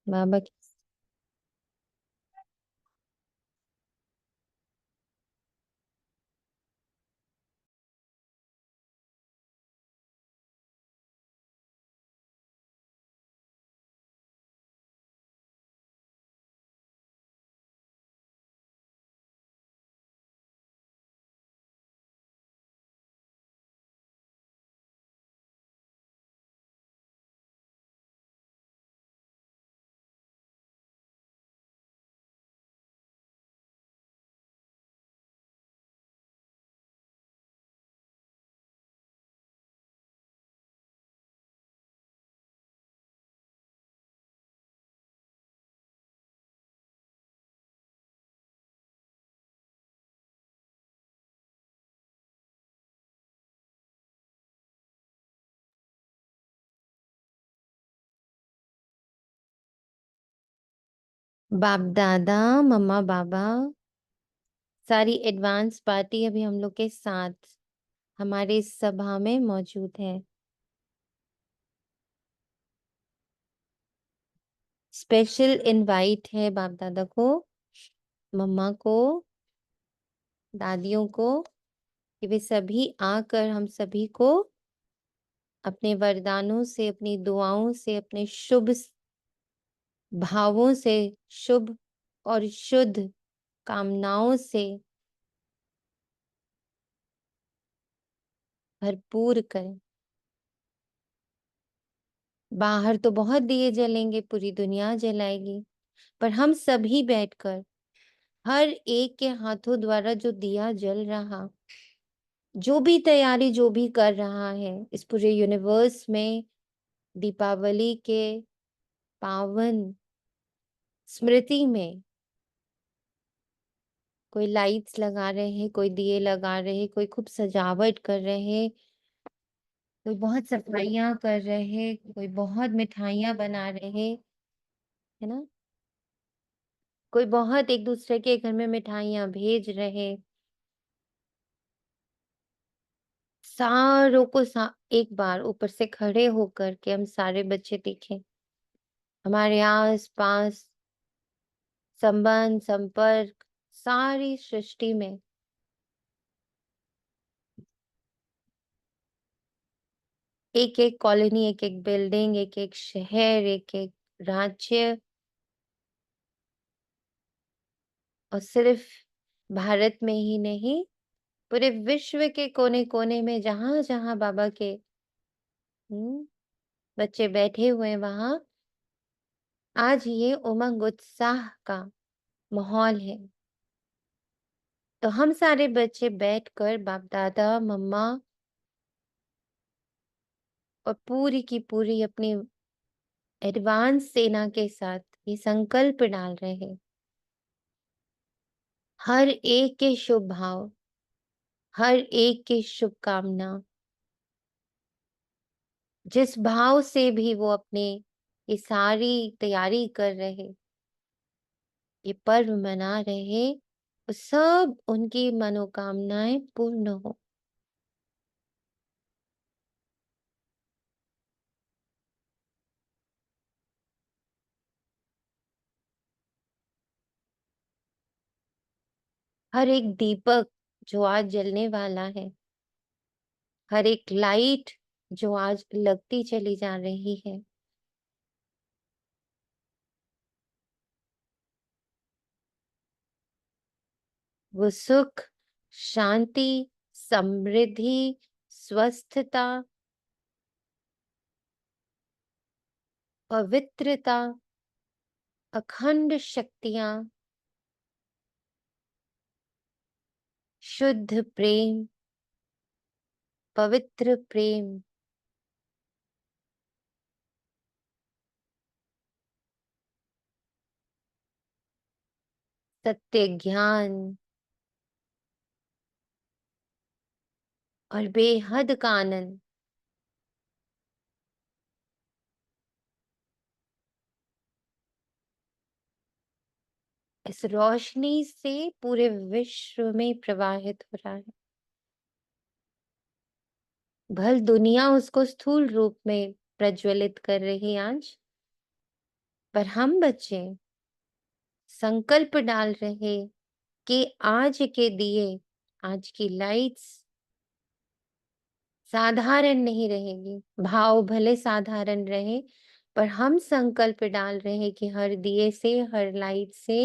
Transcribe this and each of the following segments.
बाबा की। बाप दादा, मम्मा बाबा, सारी एडवांस पार्टी अभी हम लोग के साथ हमारे इस सभा में मौजूद है। स्पेशल इनवाइट है बाप दादा को, मम्मा को, दादियों को, कि वे सभी आकर हम सभी को अपने वरदानों से, अपनी दुआओं से, अपने शुभ भावों से, शुभ और शुद्ध कामनाओं से भरपूर करें। बाहर तो बहुत दिए जलेंगे, पूरी दुनिया जलाएगी, पर हम सभी बैठकर हर एक के हाथों द्वारा जो दिया जल रहा, जो भी तैयारी जो भी कर रहा है इस पूरे यूनिवर्स में, दीपावली के पावन स्मृति में, कोई लाइट्स लगा रहे हैं, कोई दिए लगा रहे हैं, कोई खूब सजावट कर रहे हैं, कोई बहुत सफाइयां कर रहे हैं, कोई बहुत मिठाइयां बना रहे हैं, है ना। कोई बहुत एक दूसरे के घर में मिठाइयां भेज रहे। सारों को एक बार ऊपर से खड़े होकर के हम सारे बच्चे दिखे, हमारे आस पास संबंध संपर्क सारी सृष्टि में एक एक कॉलोनी, एक एक बिल्डिंग, एक एक शहर, एक एक राज्य, और सिर्फ भारत में ही नहीं, पूरे विश्व के कोने कोने में जहां जहां बाबा के बच्चे बैठे हुए हैं, वहां आज ये उमंग उत्साह का माहौल है। तो हम सारे बच्चे बैठकर बाप दादा, मम्मा और पूरी की पूरी अपनी एडवांस सेना के साथ ये संकल्प डाल रहे हैं, हर एक के शुभ भाव, हर एक की शुभकामना, जिस भाव से भी वो अपने ये सारी तैयारी कर रहे, ये पर्व मना रहे, वो सब उनकी मनोकामनाएं पूर्ण हो। हर एक दीपक जो आज जलने वाला है, हर एक लाइट जो आज लगती चली जा रही है, वो सुख, शांति, समृद्धि, स्वस्थता, पवित्रता, अखंड शक्तियां, शुद्ध प्रेम, पवित्र प्रेम, सत्य ज्ञान और बेहद का आनंद इस रोशनी से पूरे विश्व में प्रवाहित हो रहा है। भल दुनिया उसको स्थूल रूप में प्रज्वलित कर रही आज, पर हम बच्चे संकल्प डाल रहे कि आज के दिए, आज की लाइट्स साधारण नहीं रहेगी। भाव भले साधारण रहे, पर हम संकल्प डाल रहे हैं कि हर दिए से, हर लाइट से,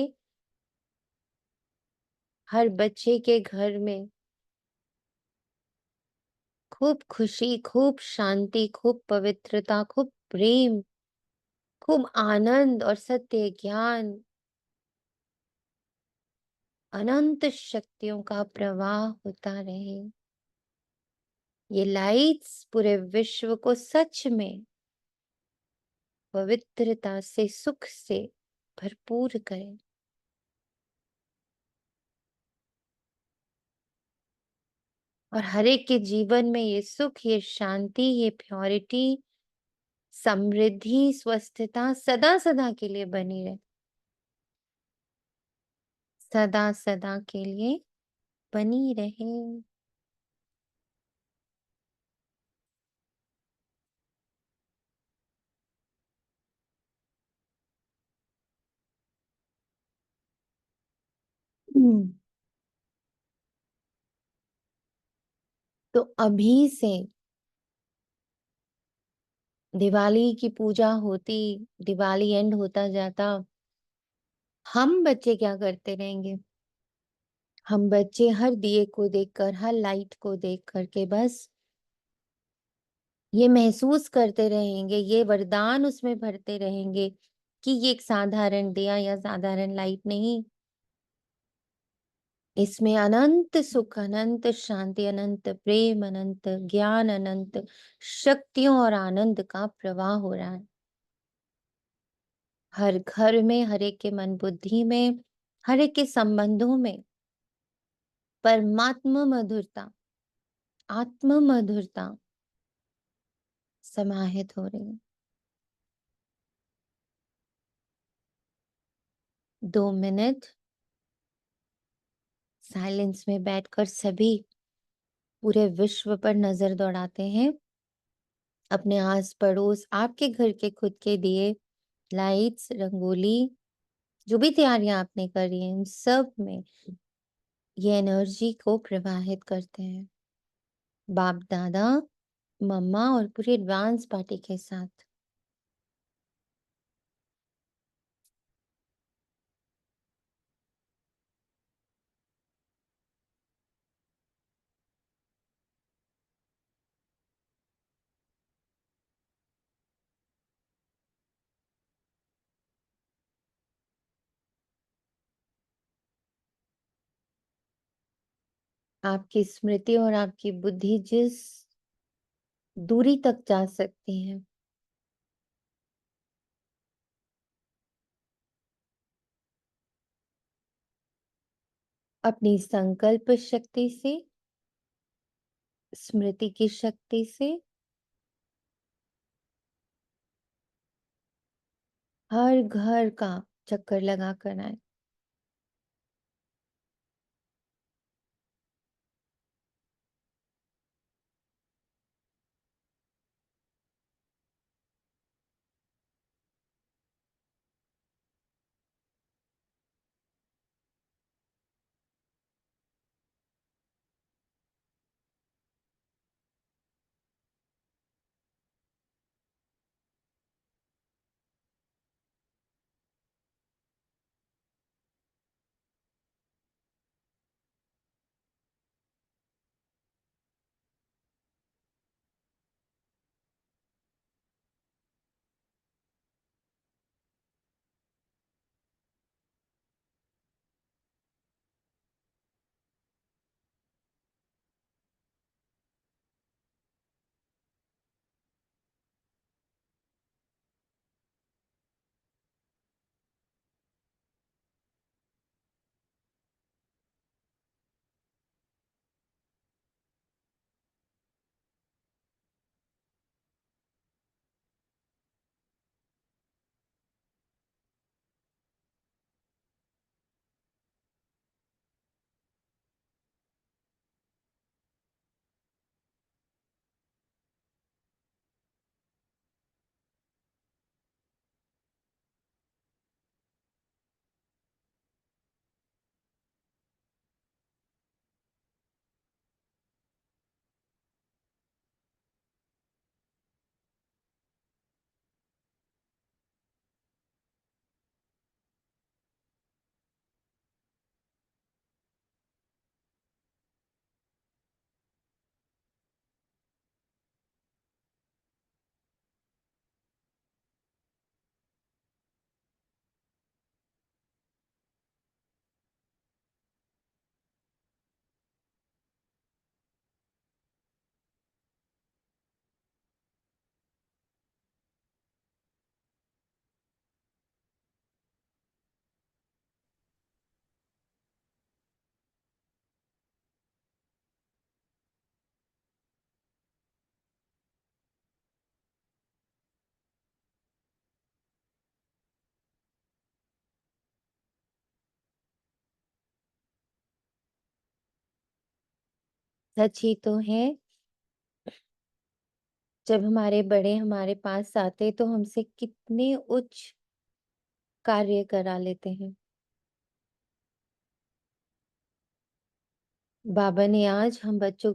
हर बच्चे के घर में खूब खुशी, खूब शांति, खूब पवित्रता, खूब प्रेम, खूब आनंद और सत्य ज्ञान, अनंत शक्तियों का प्रवाह होता रहे। ये लाइट्स पूरे विश्व को सच में पवित्रता से, सुख से भरपूर करें। और हर एक के जीवन में ये सुख, ये शांति, ये प्योरिटी, समृद्धि, स्वस्थता सदा सदा के लिए बनी रहे। सदा सदा के लिए बनी रहे। हम्म। तो अभी से दिवाली की पूजा होती, दिवाली एंड होता जाता, हम बच्चे क्या करते रहेंगे? हम बच्चे हर दिए को देखकर, हर लाइट को देख करके बस ये महसूस करते रहेंगे, ये वरदान उसमें भरते रहेंगे कि ये एक साधारण दिया या साधारण लाइट नहीं, इसमें अनंत सुख, अनंत शांति, अनंत प्रेम, अनंत ज्ञान, अनंत शक्तियों और आनंद का प्रवाह हो रहा है। हर घर में, हर एक के मन बुद्धि में, हर एक के संबंधों में परमात्मा मधुरता, आत्म मधुरता समाहित हो रही है। 2 मिनट साइलेंस में बैठकर सभी पूरे विश्व पर नजर दौड़ाते हैं। अपने आस पड़ोस, आपके घर के खुद के दिए, लाइट्स, रंगोली, जो भी तैयारियां आपने करी है, उन सब में ये एनर्जी को प्रवाहित करते हैं। बाप दादा, मम्मा और पूरी डांस पार्टी के साथ। आपकी स्मृति और आपकी बुद्धि जिस दूरी तक जा सकती है, अपनी संकल्प शक्ति से, स्मृति की शक्ति से हर घर का चक्कर लगा कर आए। सच ही तो है, जब हमारे बड़े हमारे पास आते तो हमसे कितने उच्च कार्य करा लेते हैं। बाबा ने आज हम बच्चों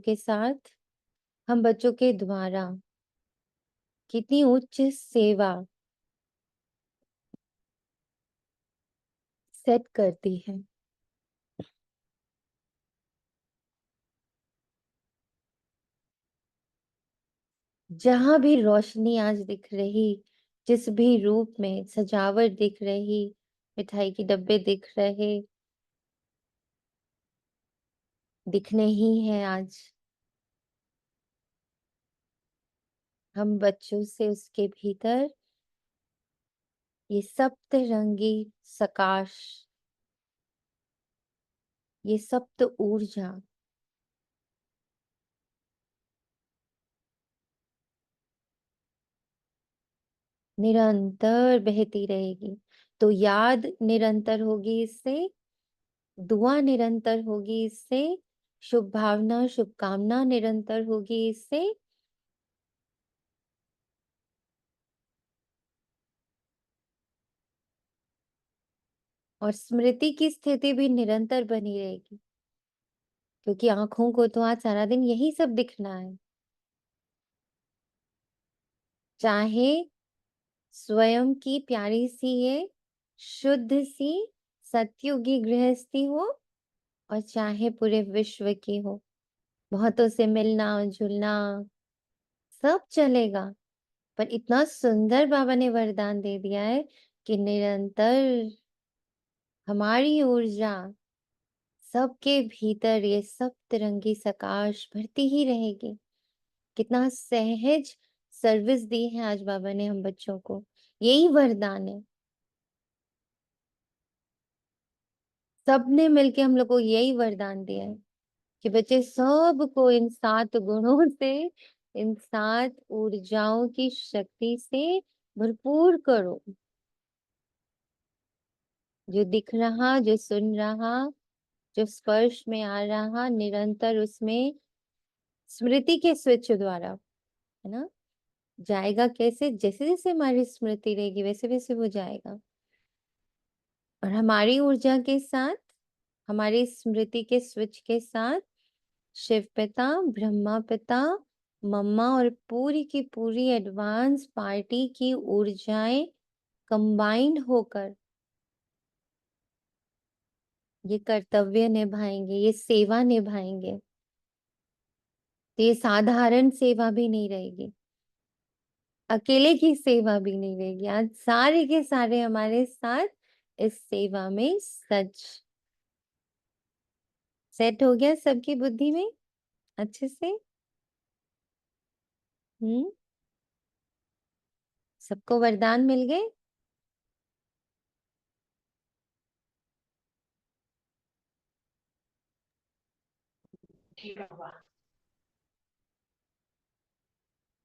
के द्वारा कितनी उच्च सेवा सेट करती है। जहां भी रोशनी आज दिख रही, जिस भी रूप में सजावट दिख रही, मिठाई के डब्बे दिख रहे, दिखने ही है आज। हम बच्चों से उसके भीतर ये सप्तरंगी सकाश, ये सप्त ऊर्जा निरंतर बहती रहेगी। तो याद निरंतर होगी इससे, दुआ निरंतर होगी इससे, शुभ भावना शुभकामना निरंतर होगी इससे। और स्मृति की स्थिति भी निरंतर बनी रहेगी, क्योंकि आंखों को तो आज सारा दिन यही सब दिखना है। चाहे स्वयं की प्यारी सी ये शुद्ध सी सतयुगी गृहस्थी हो, और चाहे पूरे विश्व की हो, बहुतों से मिलना जुलना सब चलेगा। पर इतना सुंदर बाबा ने वरदान दे दिया है कि निरंतर हमारी ऊर्जा सबके भीतर ये सब तिरंगी सकाश भरती ही रहेगी। कितना सहज सर्विस दी है आज बाबा ने हम बच्चों को, यही वरदान है। सबने मिलके हम लोग को यही वरदान दिया है कि बच्चे सबको इन 7 गुणों से, इन 7 ऊर्जाओं की शक्ति से भरपूर करो। जो दिख रहा, जो सुन रहा, जो स्पर्श में आ रहा, निरंतर उसमें स्मृति के स्विच द्वारा, है ना, जाएगा। कैसे? जैसे जैसे हमारी स्मृति रहेगी वैसे वैसे वो जाएगा। और हमारी ऊर्जा के साथ, हमारी स्मृति के स्विच के साथ शिव पिता, ब्रह्मा पिता, मम्मा और पूरी की पूरी एडवांस पार्टी की ऊर्जाएं कंबाइंड होकर ये कर्तव्य निभाएंगे, ये सेवा निभाएंगे। तो ये साधारण सेवा भी नहीं रहेगी, अकेले की सेवा भी नहीं रहेगी। आज सारे के सारे हमारे साथ इस सेवा में सच सेट हो गया सबकी बुद्धि में अच्छे से। हम्म। सबको वरदान मिल गए।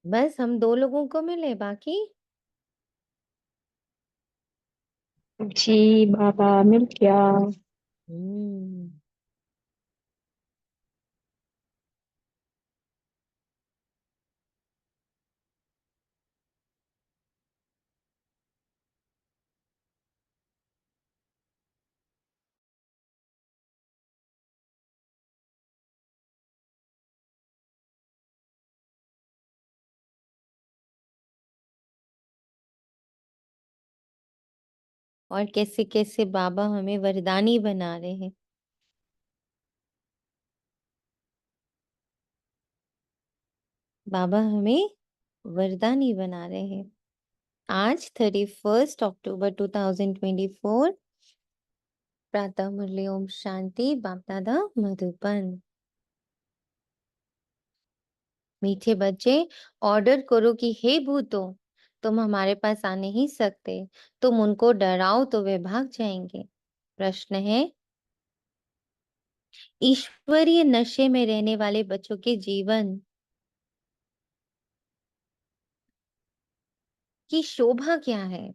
बस हम 2 लोगों को मिले, बाकी जी बाबा मिल गया। हम्म। और कैसे कैसे बाबा हमें वरदानी बना रहे हैं। बाबा हमें वरदानी बना रहे हैं। आज 31 अक्टूबर 2024, प्रातः मुरली ओम शांति, बाप दादा मधुबन। मीठे बच्चे, ऑर्डर करो कि हे भूतों, तुम हमारे पास आ नहीं सकते, तुम उनको डराओ तो वे भाग जाएंगे। प्रश्न है, ईश्वरीय नशे में रहने वाले बच्चों के जीवन की शोभा क्या है?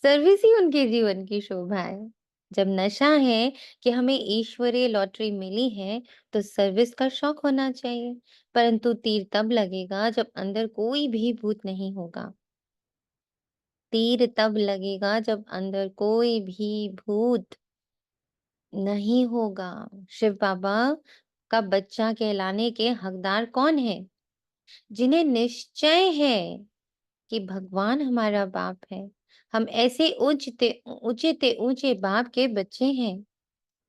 सर्विस ही उनके जीवन की शोभा है। जब नशा है कि हमें ईश्वरीय लॉटरी मिली है, तो सर्विस का शौक होना चाहिए, परंतु तीर तब लगेगा जब अंदर कोई भी भूत नहीं होगा। तीर तब लगेगा जब अंदर कोई भी भूत नहीं होगा। शिव बाबा का बच्चा कहलाने के हकदार कौन है? जिन्हें निश्चय है कि भगवान हमारा बाप है। हम ऐसे ऊँचे बाप के बच्चे हैं।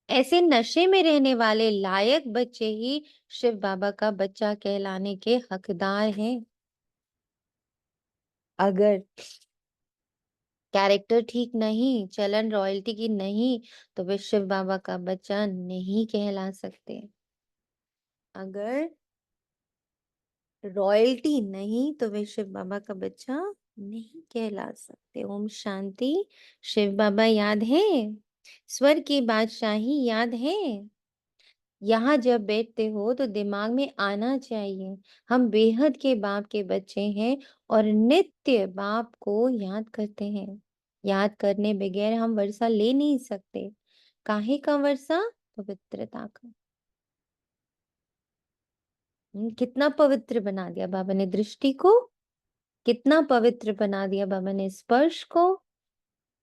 ऐसे नशे में रहने वाले लायक बच्चे ही शिव बाबा का बच्चा कहलाने के हकदार हैं। अगर कैरेक्टर ठीक नहीं, चलन रॉयल्टी की नहीं, तो वे शिव बाबा का बच्चा नहीं कहला सकते। अगर रॉयल्टी नहीं, तो वे शिव बाबा का बच्चा नहीं कहला सकते। ओम शांति। शिव बाबा याद है? स्वर्ग की बादशाही याद है? यहाँ जब बैठते हो तो दिमाग में आना चाहिए, हम बेहद के बाप के बच्चे हैं और नित्य बाप को याद करते हैं। याद करने बगैर हम वर्षा ले नहीं सकते। काहे का वर्षा? पवित्रता का। कितना पवित्र बना दिया बाबा ने दृष्टि को, कितना पवित्र बना दिया बाबा ने स्पर्श को,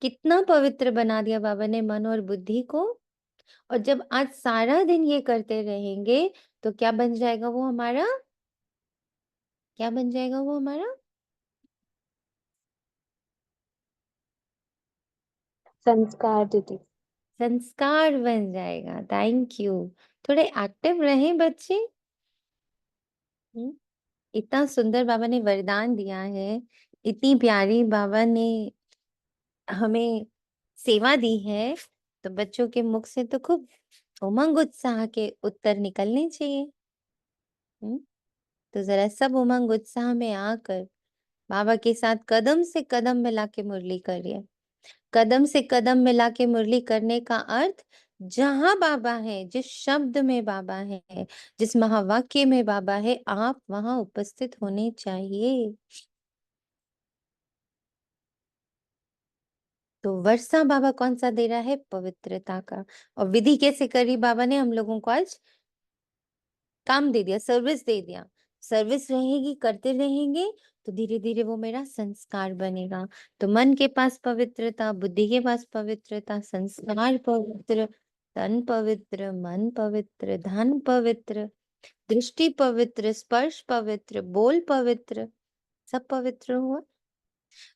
कितना पवित्र बना दिया बाबा ने मन और बुद्धि को। और जब आज सारा दिन ये करते रहेंगे, तो क्या बन जाएगा वो हमारा? क्या बन जाएगा वो हमारा? संस्कार दीदी। संस्कार बन जाएगा। Thank you. थोड़े एक्टिव रहें बच्चे। हम्म, इतना सुंदर बाबा ने वरदान दिया है, इतनी प्यारी बाबा ने हमें सेवा दी है, तो बच्चों के मुख से तो खूब उमंग उत्साह के उत्तर निकलने चाहिए। हम्म, तो जरा सब उमंग उत्साह में आकर बाबा के साथ कदम से कदम मिला के मुरली करिए। कदम से कदम मिला के मुरली करने का अर्थ, जहां बाबा है, जिस शब्द में बाबा है, जिस महावाक्य में बाबा है, आप वहां उपस्थित होने चाहिए। तो वर्षा बाबा कौन सा दे रहा है? पवित्रता का। और विधि कैसे करी बाबा ने? हम लोगों को आज काम दे दिया, सर्विस दे दिया। सर्विस रहेगी, करते रहेंगे, तो धीरे धीरे वो मेरा संस्कार बनेगा। तो मन के पास पवित्रता, बुद्धि के पास पवित्रता, संस्कार पवित्र, तन पवित्र, मन पवित्र, धन पवित्र, दृष्टि पवित्र, स्पर्श पवित्र, बोल पवित्र, सब पवित्र हुआ।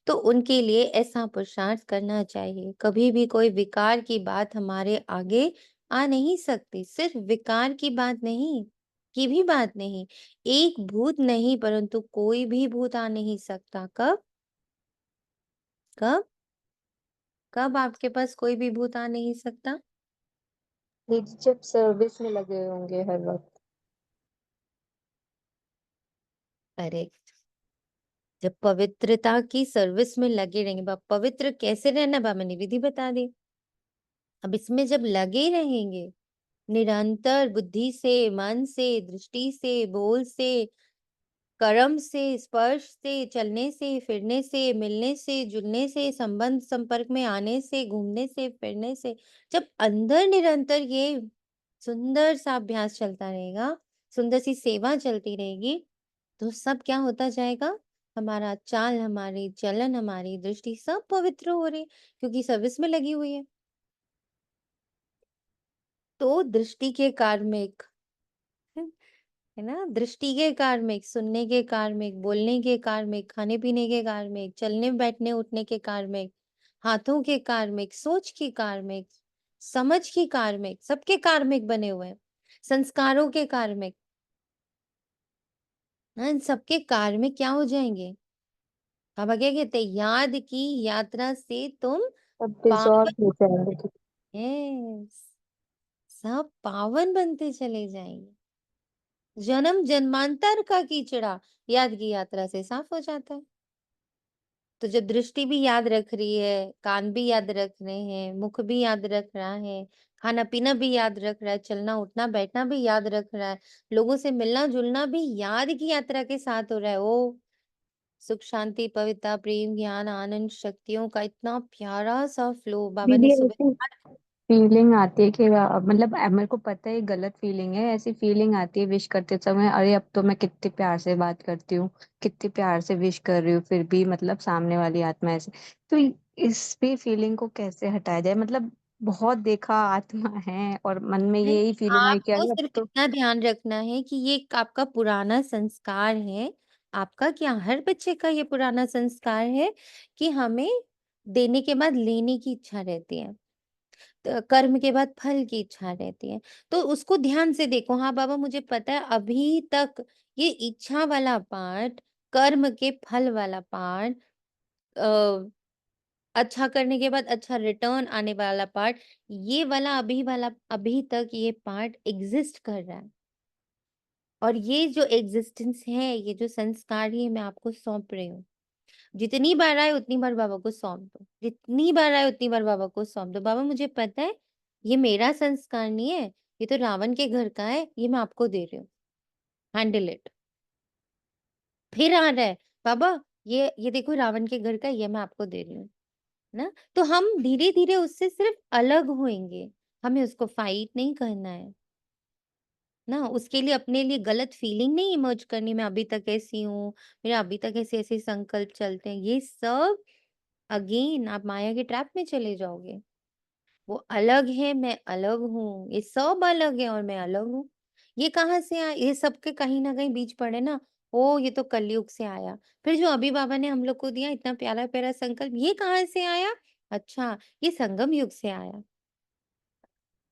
तो उनके लिए ऐसा पुरुषार्थ करना चाहिए। कभी भी कोई विकार की बात हमारे आगे आ नहीं सकती। सिर्फ विकार की बात नहीं, की भी बात नहीं, एक भूत नहीं, परंतु कोई भी भूत आ नहीं सकता। कब? कब? कब आपके पास कोई भी भूत आ नहीं सकता? दीदी जब सर्विस में लगे होंगे हर वक्त। अरे, जब पवित्रता की सर्विस में लगे रहेंगे, पवित्र कैसे रहना बाबा ने विधि बता दी। अब इसमें जब लगे रहेंगे निरंतर, बुद्धि से, मन से, दृष्टि से, बोल से, कर्म से, स्पर्श से, चलने से, फिरने से, मिलने से, जुलने से, संबंध संपर्क में आने से, घूमने से, फिरने से, जब अंदर निरंतर ये सुंदर सा अभ्यास चलता रहेगा, सुंदर सी सेवा चलती रहेगी, तो सब क्या होता जाएगा? हमारा चाल, हमारी चलन, हमारी दृष्टि सब पवित्र हो रही, क्योंकि सर्विस में लगी हुई है। तो दृष्टि के कार्मिक, है ना, दृष्टि के कार्मिक, सुनने के कार्मिक, बोलने के कार्मिक, खाने पीने के कार्मिक, चलने बैठने उठने के कार्मिक, हाथों के कार्मिक, सोच के कार्मिक, समझ के कार्मिक, सबके कार्मिक बने हुए हैं। संस्कारों के कार्मिक, हाँ, इन सबके कार्मिक क्या हो जाएंगे? बाबा क्या कहते हैं? याद की यात्रा से तुम सब पावन, डिजॉल्व हो जाएंगे। यस, सब पावन बनते चले जाएंगे। जन्म जन्मांतर का कीचड़ा याद की यात्रा से साफ हो जाता है। तो जब दृष्टि भी याद रख रही है, कान भी याद रख रहे हैं, मुख भी याद रख रहा है, खाना पीना भी याद रख रहा है, चलना उठना बैठना भी याद रख रहा है, लोगों से मिलना जुलना भी याद की यात्रा के साथ हो रहा है। ओ सुख शांति पवित्रता प्रेम ज्ञान आनंद शक्तियों का इतना प्यारा सा फ्लो बाबा ने दीदी सुबह, ऐसे फीलिंग आती है कि मतलब मेरे को पता है ये गलत फीलिंग है, ऐसी फीलिंग आती है विश करते समय, अरे अब तो मैं कितने प्यार से बात करती हूँ, कितने प्यार से विश कर रही हूँ, फिर भी मतलब सामने वाली आत्मा ऐसे। तो इस पे फीलिंग को कैसे हटाया जाए? मतलब बहुत देखा आत्मा है और मन में नहीं, यही फीलिंग आई कि आपको अरे अब सिर्फ़ तो। इतना ध्यान रखना है कि ये एक आपका पुराना संस्कार है। आपका क्या, हर बच्चे का ये पुराना संस्कार है कि हमें देने के बाद लेने की इच्छा रहती है। कर्म के बाद फल की इच्छा रहती है। तो उसको ध्यान से देखो, हाँ बाबा मुझे पता है अभी तक ये इच्छा वाला पार्ट, कर्म के फल वाला पार्ट, अ, अच्छा करने के बाद अच्छा रिटर्न आने वाला पार्ट, ये वाला अभी तक ये पार्ट एग्ज़िस्ट कर रहा है। और ये जो एग्ज़िस्टेंस है, ये जो संस्कार है मैं आपको सौंप रही हूँ। जितनी बार आए उतनी बार बाबा को सौंप दो। जितनी बार आए उतनी बार बाबा को सौंप दो। बाबा मुझे पता है, ये मेरा संस्कार नहीं है, ये तो रावण के घर का है, ये मैं आपको दे रही हूँ। Handle it. फिर आ रहा है, बाबा ये देखो रावण के घर का है, ये मैं आपको दे रही हूँ। ना? तो हम धीरे-धीरे उससे सिर्फ़ अलग होएँगे। हमें उसको फाइट नहीं करना है। ना? उसके लिए अपने लिए गलत फीलिंग नहीं इमर्ज करनी, मैं अभी तक ऐसी हूँ, मेरा अभी तक ऐसे-ऐसे संकल्प चलते हैं। ये सब अगेन आप माया के ट्रैप में चले जाओगे। वो अलग है, मैं अलग हूँ, ये सब अलग है और मैं अलग हूँ। ये कहाँ से आया? ये सब के कहीं न कहीं बीच पड़े ना, ओह! ये तो कलयुग से आया। फिर जो अभी बाबा ने हम लोग को दिया इतना प्यारा-प्यारा संकल्प, ये कहाँ से आया? अच्छा, ये संगम युग से आया।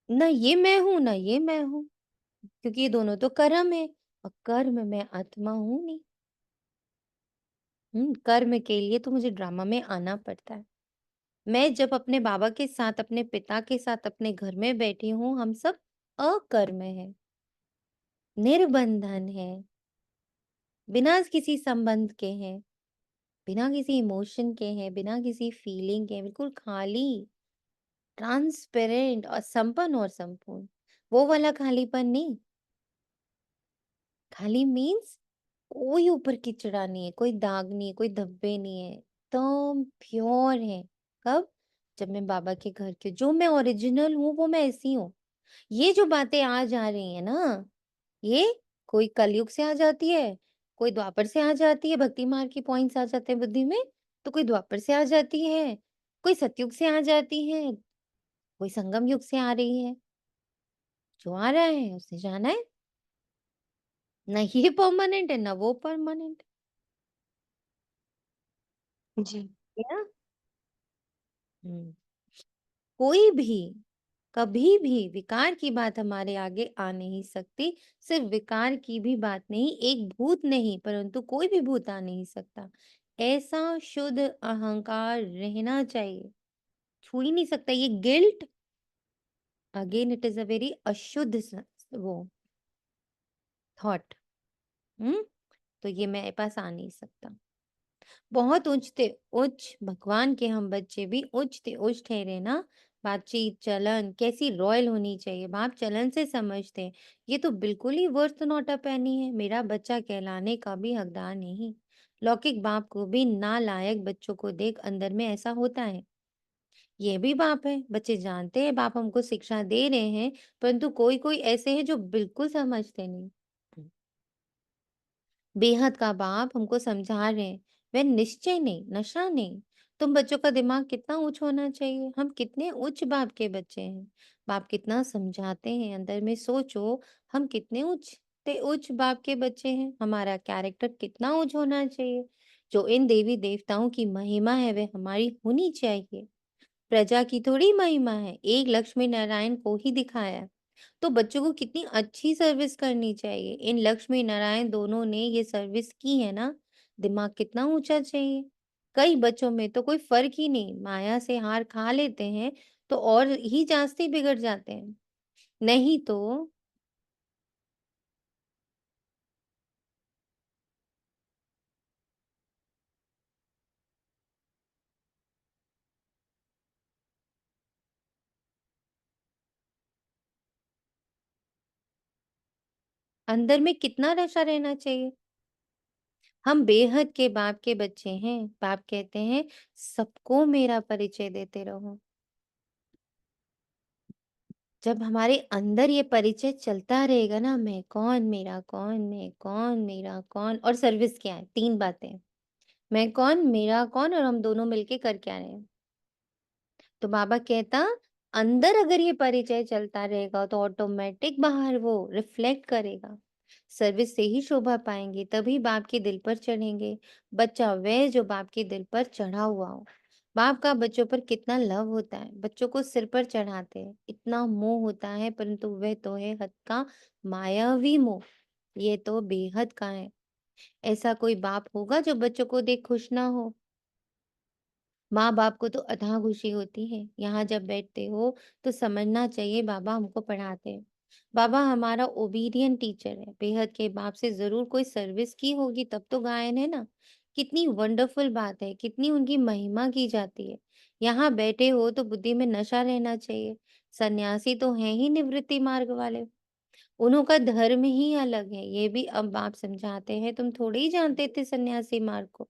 ना ये मैं हूँ, ना ये मैं हूँ, क्योंकि ये दोनों तो कर्म है और कर्म में आत्मा हूँ नहीं। कर्म के लिए तो मुझे ड्रामा में आना पड़ता है। मैं जब अपने बाबा के साथ, अपने पिता के साथ अपने घर में बैठी हूँ, हम सब अकर्म हैं, निर्बंधन है, बिना किसी संबंध के हैं, बिना किसी इमोशन के हैं, बिना किसी फीलिंग के, बिल्कुल खाली, ट्रांसपेरेंट और संपन्न और संपूर्ण। वो वाला खालीपन नहीं, खाली मीन्स कोई ऊपर कीचड़ा नहीं है, कोई दाग नहीं है, कोई धब्बे नहीं है, एकदम प्योर है। कब? जब मैं बाबा के घर की हूँ, जो मैं ओरिजिनल हूँ, वो मैं ऐसी हूँ। ये जो बातें आ जा रही हैं ना, ये कोई कलयुग से आ जाती है, कोई द्वापर से आ जाती है, भक्ति मार्ग के पॉइंट्स आ जाते हैं बुद्धि में, तो कोई द्वापर से आ जाती है, कोई सतयुग से आ जाती है, कोई संगम युग से आ रही है। जो आ रहा है उसने जाना है, ना ये परमानेंट है, ना वो परमानेंट जी। है ना? हुँ। कोई भी, कभी भी विकार की बात हमारे आगे आ नहीं सकती। सिर्फ विकार की भी बात नहीं, एक भूत नहीं, परंतु कोई भी भूत आ नहीं सकता। ऐसा शुद्ध अहंकार रहना चाहिए। छू ही नहीं सकता ये guilt, again it is a very अशुद्ध वो थॉट। हुँ? तो ये मेरे पास आ नहीं सकता। बहुत उच्चते उच्च भगवान के हम बच्चे भी उच्चते उच्च ठहरे ना। बातचीत, चलन कैसी रॉयल होनी चाहिए, बाप चलन से समझते हैं। ये तो बिल्कुल ही वर्थ नॉट अ पेनी है, मेरा बच्चा कहलाने का भी हकदार नहीं। लौकिक बाप को भी नालायक बच्चों को देख अंदर में ऐसा होता है। ये भी बाप है, बच्चे जानते हैं बाप हमको शिक्षा दे रहे हैं, परंतु कोई-कोई ऐसे हैं जो बिल्कुल समझते नहीं। बेहद का बाप हमको समझा रहे हैं, वह निश्चय नहीं, नशा नहीं। तुम बच्चों का दिमाग कितना उच्च होना चाहिए, हम कितने उच्च बाप के बच्चे हैं। बाप कितना समझाते हैं, अंदर में सोचो, हम कितने उच्च बाप के बच्चे हैं, हमारा कैरेक्टर कितना उच्च होना चाहिए। जो इन देवी देवताओं की महिमा है वह हमारी होनी चाहिए। प्रजा की थोड़ी महिमा है, एक लक्ष्मी नारायण को ही दिखाया है। तो बच्चों को कितनी अच्छी सर्विस करनी चाहिए। इन लक्ष्मी नारायण दोनों ने ये सर्विस की है ना, दिमाग कितना ऊँचा चाहिए। कई बच्चों में तो कोई फ़र्क ही नहीं, माया से हार खा लेते हैं, तो और ही जास्ती बिगड़ जाते हैं। नहीं तो अंदर में कितना नशा रहना चाहिए। हम बेहद के बाप के बच्चे हैं। बाप कहते हैं, सबको मेरा परिचय देते रहो। जब हमारे अंदर ये परिचय चलता रहेगा ना, मैं कौन, मेरा कौन, मैं कौन, मेरा कौन और सर्विस क्या है, 3 बातें। मैं कौन, मेरा कौन और हम दोनों मिलके कर क्या रहे हैं। तो बाबा कहता, अंदर अगर ये परिचय चलता रहेगा तो ऑटोमेटिक बाहर वो रिफ्लेक्ट करेगा। सर्विस से ही शोभा पाएँगे, तभी बाप के दिल पर चढ़ेंगे। बच्चा वह जो बाप के दिल पर चढ़ा हुआ हो। बाप का बच्चों पर कितना लव होता है, बच्चों को सिर पर चढ़ाते हैं। इतना मोह होता है, परंतु वह तो है हद का मायावी मोह, ये तो बेहद का है। ऐसा कोई बाप होगा जो बच्चों को देख खुश ना हो? माँ-बाप को तो अथाह खुशी होती है। यहाँ जब बैठते हो तो समझना चाहिए बाबा हमको पढ़ाते हैं। बाबा हमारा ओबीडिएंट टीचर है। बेहद के बाप से ज़रूर कोई सर्विस की होगी तब तो गायन है ना। कितनी वंडरफुल बात है, कितनी उनकी महिमा की जाती है। यहाँ बैठे हो तो बुद्धि में नशा रहना चाहिए। सन्यासी तो हैं ही निवृत्ति मार्ग वाले। उन्हों का धर्म ही अलग है। ये भी अब बाप समझाते हैं। तुम थोड़े ही जानते थे सन्यासी मार्ग को।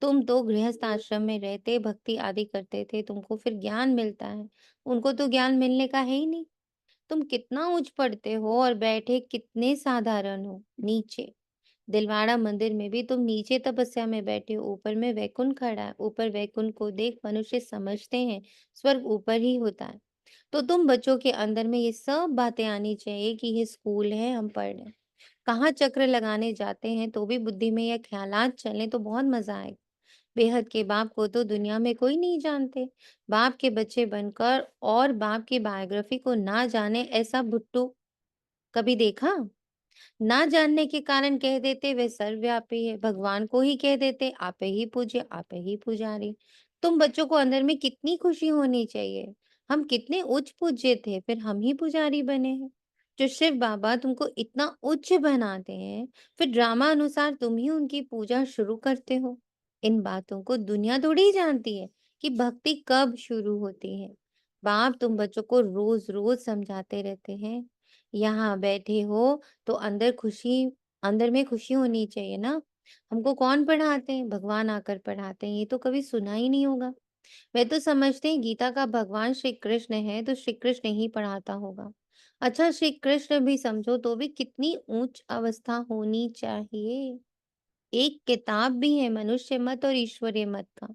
तुम तो गृहस्थ आश्रम में रहते, भक्ति आदि करते थे, तुमको फिर ज्ञान मिलता है। उनको तो ज्ञान मिलने का है ही नहीं। तुम कितना ऊँच पढ़ते हो और बैठे कितने साधारण हो, नीचे। दिलवाड़ा मंदिर में भी तुम नीचे तपस्या में बैठे हो, ऊपर में वैकुंठ खड़ा है। ऊपर वैकुंठ को देख मनुष्य समझते हैं, स्वर्ग ऊपर ही होता है। तो तुम बच्चों के अंदर में ये सब बातें आनी चाहिए कि ये स्कूल है, हम पढ़ रहे हैं। कहाँ चक्र लगाने जाते हैं तो भी बुद्धि में ये ख़्यालात चलें तो बहुत मज़ा आएगा। बेहद के बाप को तो दुनिया में कोई नहीं जानते। बाप के बच्चे बनकर और बाप की बायोग्राफी को ना जाने ऐसा भुट्टू कभी देखा? ना जानने के कारण कह देते वे सर्वव्यापी है, भगवान को ही कह देते आपे ही पूज्य, आपे ही पुजारी। तुम बच्चों को अंदर में कितनी खुशी होनी चाहिए। हम कितने उच्च पूज्य थे, फिर हम ही पुजारी बने हैं। जो शिव बाबा तुमको इतना उच्च बनाते हैं, फिर ड्रामा अनुसार तुम ही उनकी पूजा शुरू करते हो। इन बातों को दुनिया थोड़ी जानती है कि भक्ति कब शुरू होती है। बाप तुम बच्चों को रोज रोज समझाते रहते हैं। यहाँ बैठे हो तो अंदर में खुशी होनी चाहिए ना। हमको कौन पढ़ाते हैं? भगवान आकर पढ़ाते हैं, ये तो कभी सुना ही नहीं होगा। वे तो समझते हैं गीता का भगवान श्री कृष्ण है, तो श्री कृष्ण ही पढ़ाता होगा। अच्छा श्री कृष्ण भी समझो तो भी कितनी ऊंच अवस्था होनी चाहिए। एक किताब भी है मनुष्य मत और ईश्वरीय मत का।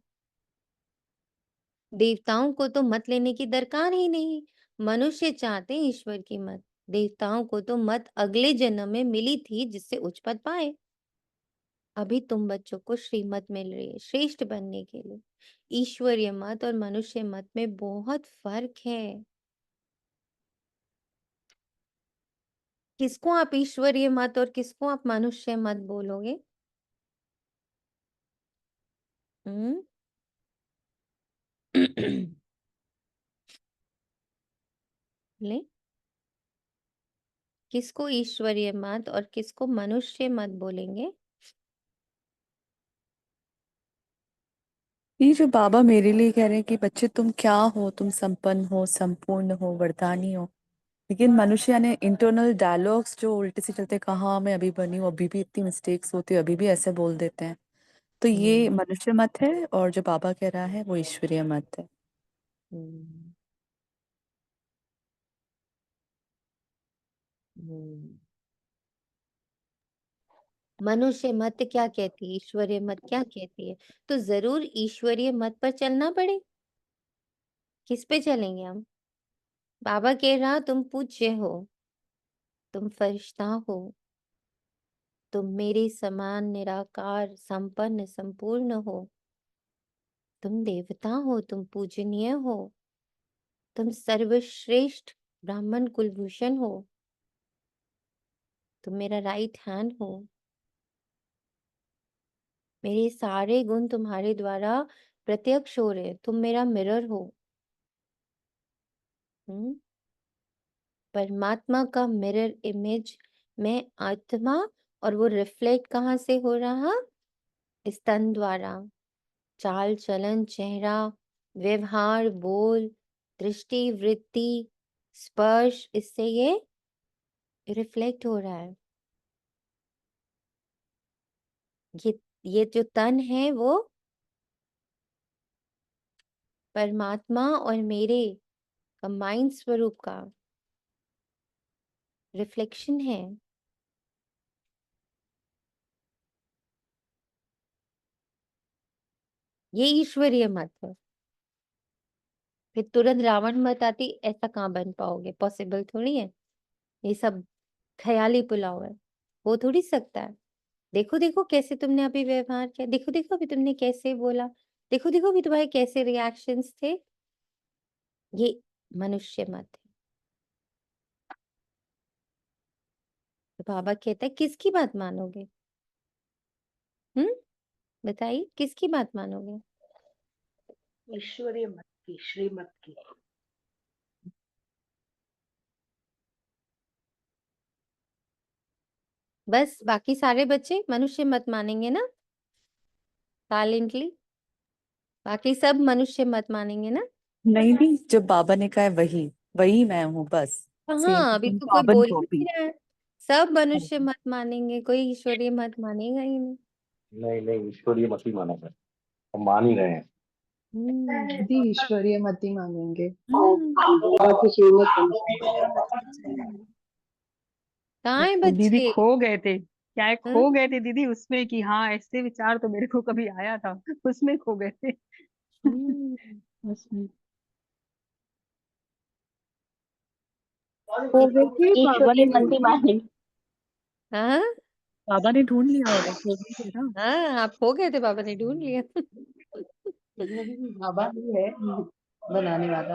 देवताओं को तो मत लेने की दरकार ही नहीं। मनुष्य चाहते हैं ईश्वर की मत। देवताओं को तो मत अगले जन्म में मिली थी जिससे उच्च पद पाए। अभी तुम बच्चों को श्रीमत मिल रही है श्रेष्ठ बनने के लिए। ईश्वरीय मत और मनुष्य मत में बहुत फर्क है। किसको आप ईश्वरीय मत और किसको आप मनुष्य मत बोलोगे? हम्म। ले, किसको ईश्वरीय मत और किसको मनुष्य मत बोलेंगे? ये जो बाबा मेरे लिए कह रहे हैं कि बच्चे तुम क्या हो, तुम संपन्न हो, संपूर्ण हो, वरदानी हो, लेकिन मनुष्य यानी इंटरनल डायलॉग्स जो उल्टे से चलते, कहाँ मैं अभी बनी हूँ, अभी भी इतनी मिस्टेक्स होती है, अभी भी ऐसे बोल देते हैं। तो ये हम्म। मनुष्य मत है और जो बाबा कह रहा है वो ईश्वरीय मत है। हम्म। हम्म। मनुष्य मत क्या कहती है, ईश्वरीय मत क्या कहती है? तो जरूर ईश्वरीय मत पर चलना पड़े। किस पे चलेंगे हम? बाबा कह रहा तुम पूज्य हो, तुम फरिश्ता हो, तुम मेरे समान निराकार संपन्न संपूर्ण हो, तुम देवता हो, तुम पूजनीय हो, तुम सर्वश्रेष्ठ ब्राह्मण कुलभूषण हो, तुम मेरा राइट हैंड हो। मेरे सारे गुण तुम्हारे द्वारा प्रत्यक्ष हो रहे, तुम मेरा मिरर हो। हम्म। परमात्मा का मिरर इमेज में आत्मा, और वो रिफ्लेक्ट कहाँ से हो रहा? स्तन द्वारा। चाल चलन चेहरा, व्यवहार बोल, दृष्टि वृत्ति, स्पर्श, इससे ये रिफ्लेक्ट हो रहा है। ये जो तन है वो परमात्मा और मेरे कंबाइंड स्वरूप का रिफ्लेक्शन है। ये ईश्वरीय मत है। फिर तुरंत रावण मत आती, ऐसा कहाँ बन पाओगे, पॉसिबल थोड़ी है। ये सब ख्याली पुलाव है, हो थोड़ी सकता है। देखो देखो कैसे तुमने अभी व्यवहार किया, देखो देखो अभी तुमने कैसे बोला, देखो देखो अभी तुम्हारे कैसे रिएक्शंस थे। ये मनुष्य मत है। तो बाबा कहता है किसकी बात मानोगे? हम्म, बताइए किसकी बात मानोगे? ईश्वरीय मत की, श्रीमत की। बस बाकी सारे बच्चे मनुष्य मत मानेंगे ना, साइलेंटली? बाकी सब मनुष्य मत मानेंगे ना? नहीं नहीं, जो बाबा ने कहा है वही वही मैं हूँ, बस। सेम हाँ, अभी तो कोई कार्बन बोल ही कॉपी। नहीं रहा है। सब मनुष्य मत मानेंगे, कोई ईश्वरीय मत मानेगा ही नहीं। नहीं नहीं, ईश्वरीय मत ही माना है, हम मान ही रहे हैं। हम्म दीदी ईश्वरीय मत ही मानेंगे। बाकी श्रीमत हम्म। कहाँ है दीदी बच्चे? खो गए थे, क्या हाँ? खो गए थे दीदी उसमें कि हाँ ऐसे विचार तो मेरे को कभी आया था, उसमें खो गए थे। हम्म, उसमें खो गए थे, बाबा ने ईश्वरीय मत ढूंढ ही लिया। मानेंगे। हाँ बाबा ने ढूंढ लिया होगा, खो गए थे ना। हाँ, आप हो गए थे, बाबा ने ढूंढ लिया। बाबा ही है बनाने वाला।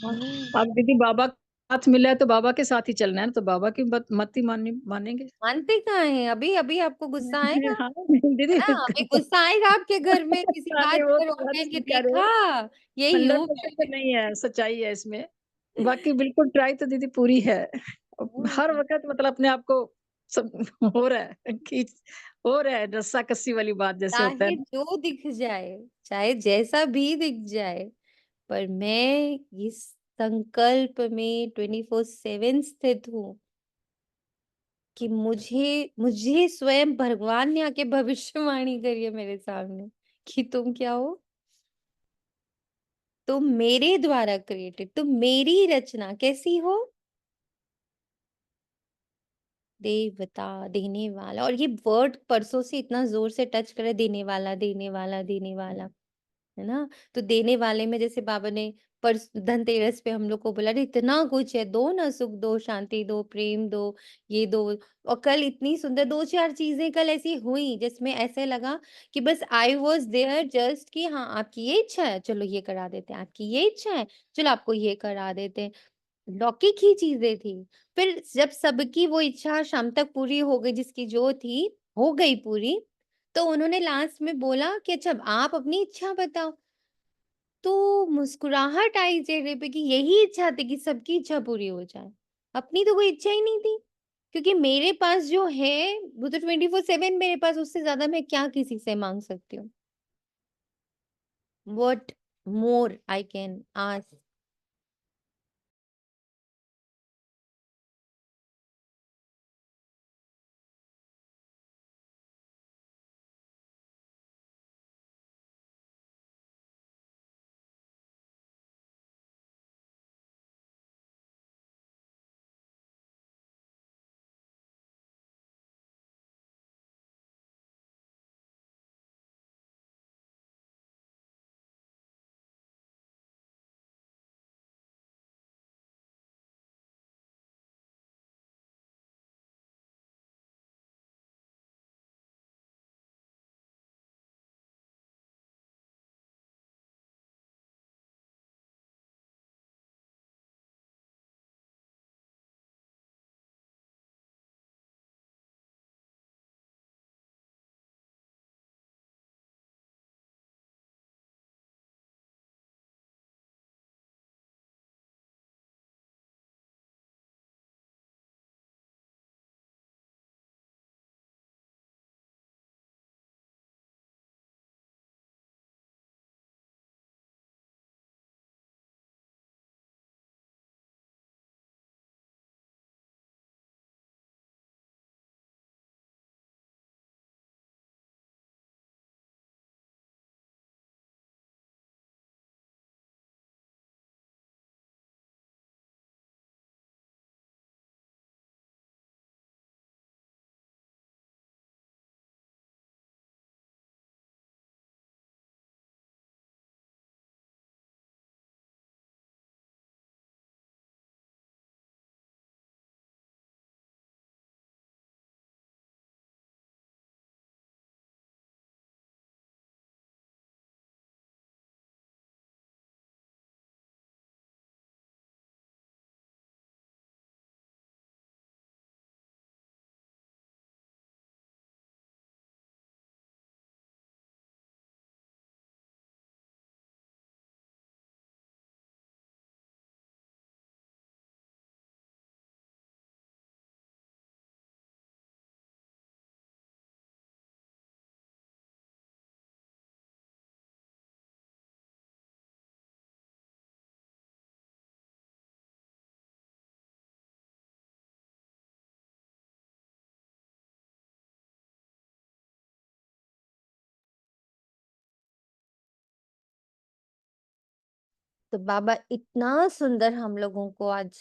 हम्म, अब दीदी बाबा का साथ मिला है तो बाबा के साथ ही चलना है ना, तो बाबा की मत ही मानेंगे। मानते कहाँ हैं? अभी अभी आपको गुस्सा आएगा, हाँ दीदी, है ना? अभी गुस्सा आएगा आपके घर में किसी पता नहीं बात वो पर, तो और बात कहेंगे सही कह रहे हो, देखा, ये यूं 100% तो नहीं है, सच्चाई है इसमें। बाकी बिल्कुल ट्राई तो दीदी पूरी है। हर हम्म, वक्त मतलब अपने आप को सब हो रहा है, खींच हो रहा है, रस्सा कस्सी वाली बात जैसे होता है चाहे ना। जो दिख जाए, चाहे जैसा भी दिख जाए, पर मैं इस संकल्प में 24/7 स्थित हूँ कि मुझे मुझे स्वयं भगवान ने आके भविष्यवाणी करी है मेरे सामने कि तुम क्या हो, तुम मेरे द्वारा क्रिएटेड, तुम मेरी रचना कैसी हो, देवता, देने वाला। और ये वर्ड परसों से इतना जोर से टच करे, देने वाला, देने वाला, देने वाला, है ना? तो देने वाले में जैसे बाबा ने परस धनतेरस पे हम लोग को बोला, अरे इतना कुछ है, दो ना, सुख दो, शांति दो, प्रेम दो, ये दो। और कल इतनी सुंदर 2-4 चीज़ें कल ऐसी हुई जिसमें ऐसे लगा कि बस आई वाज़ देयर जस्ट कि हाँ, आपकी ये इच्छा है, चलो ये करा देते हैं, आपकी ये इच्छा है, चलो आपको ये करा देते हैं। लौकिक ही चीज़ें थी। फिर जब सबकी वो इच्छा शाम तक पूरी हो गई, जिसकी जो थी, हो गई पूरी, तो उन्होंने लास्ट में बोला कि अच्छा अब आप अपनी इच्छा बताओ। तो मुस्कुराहट आई चेहरे पे कि यही इच्छा थी कि सबकी इच्छा पूरी हो जाए। अपनी तो कोई इच्छा ही नहीं थी। क्योंकि मेरे पास जो है, वो तो 24/7 मेरे पास, उससे ज़्यादा मैं क्या किसी से माँग सकती हूँ? What more I can ask? तो बाबा इतना सुंदर हम लोगों को आज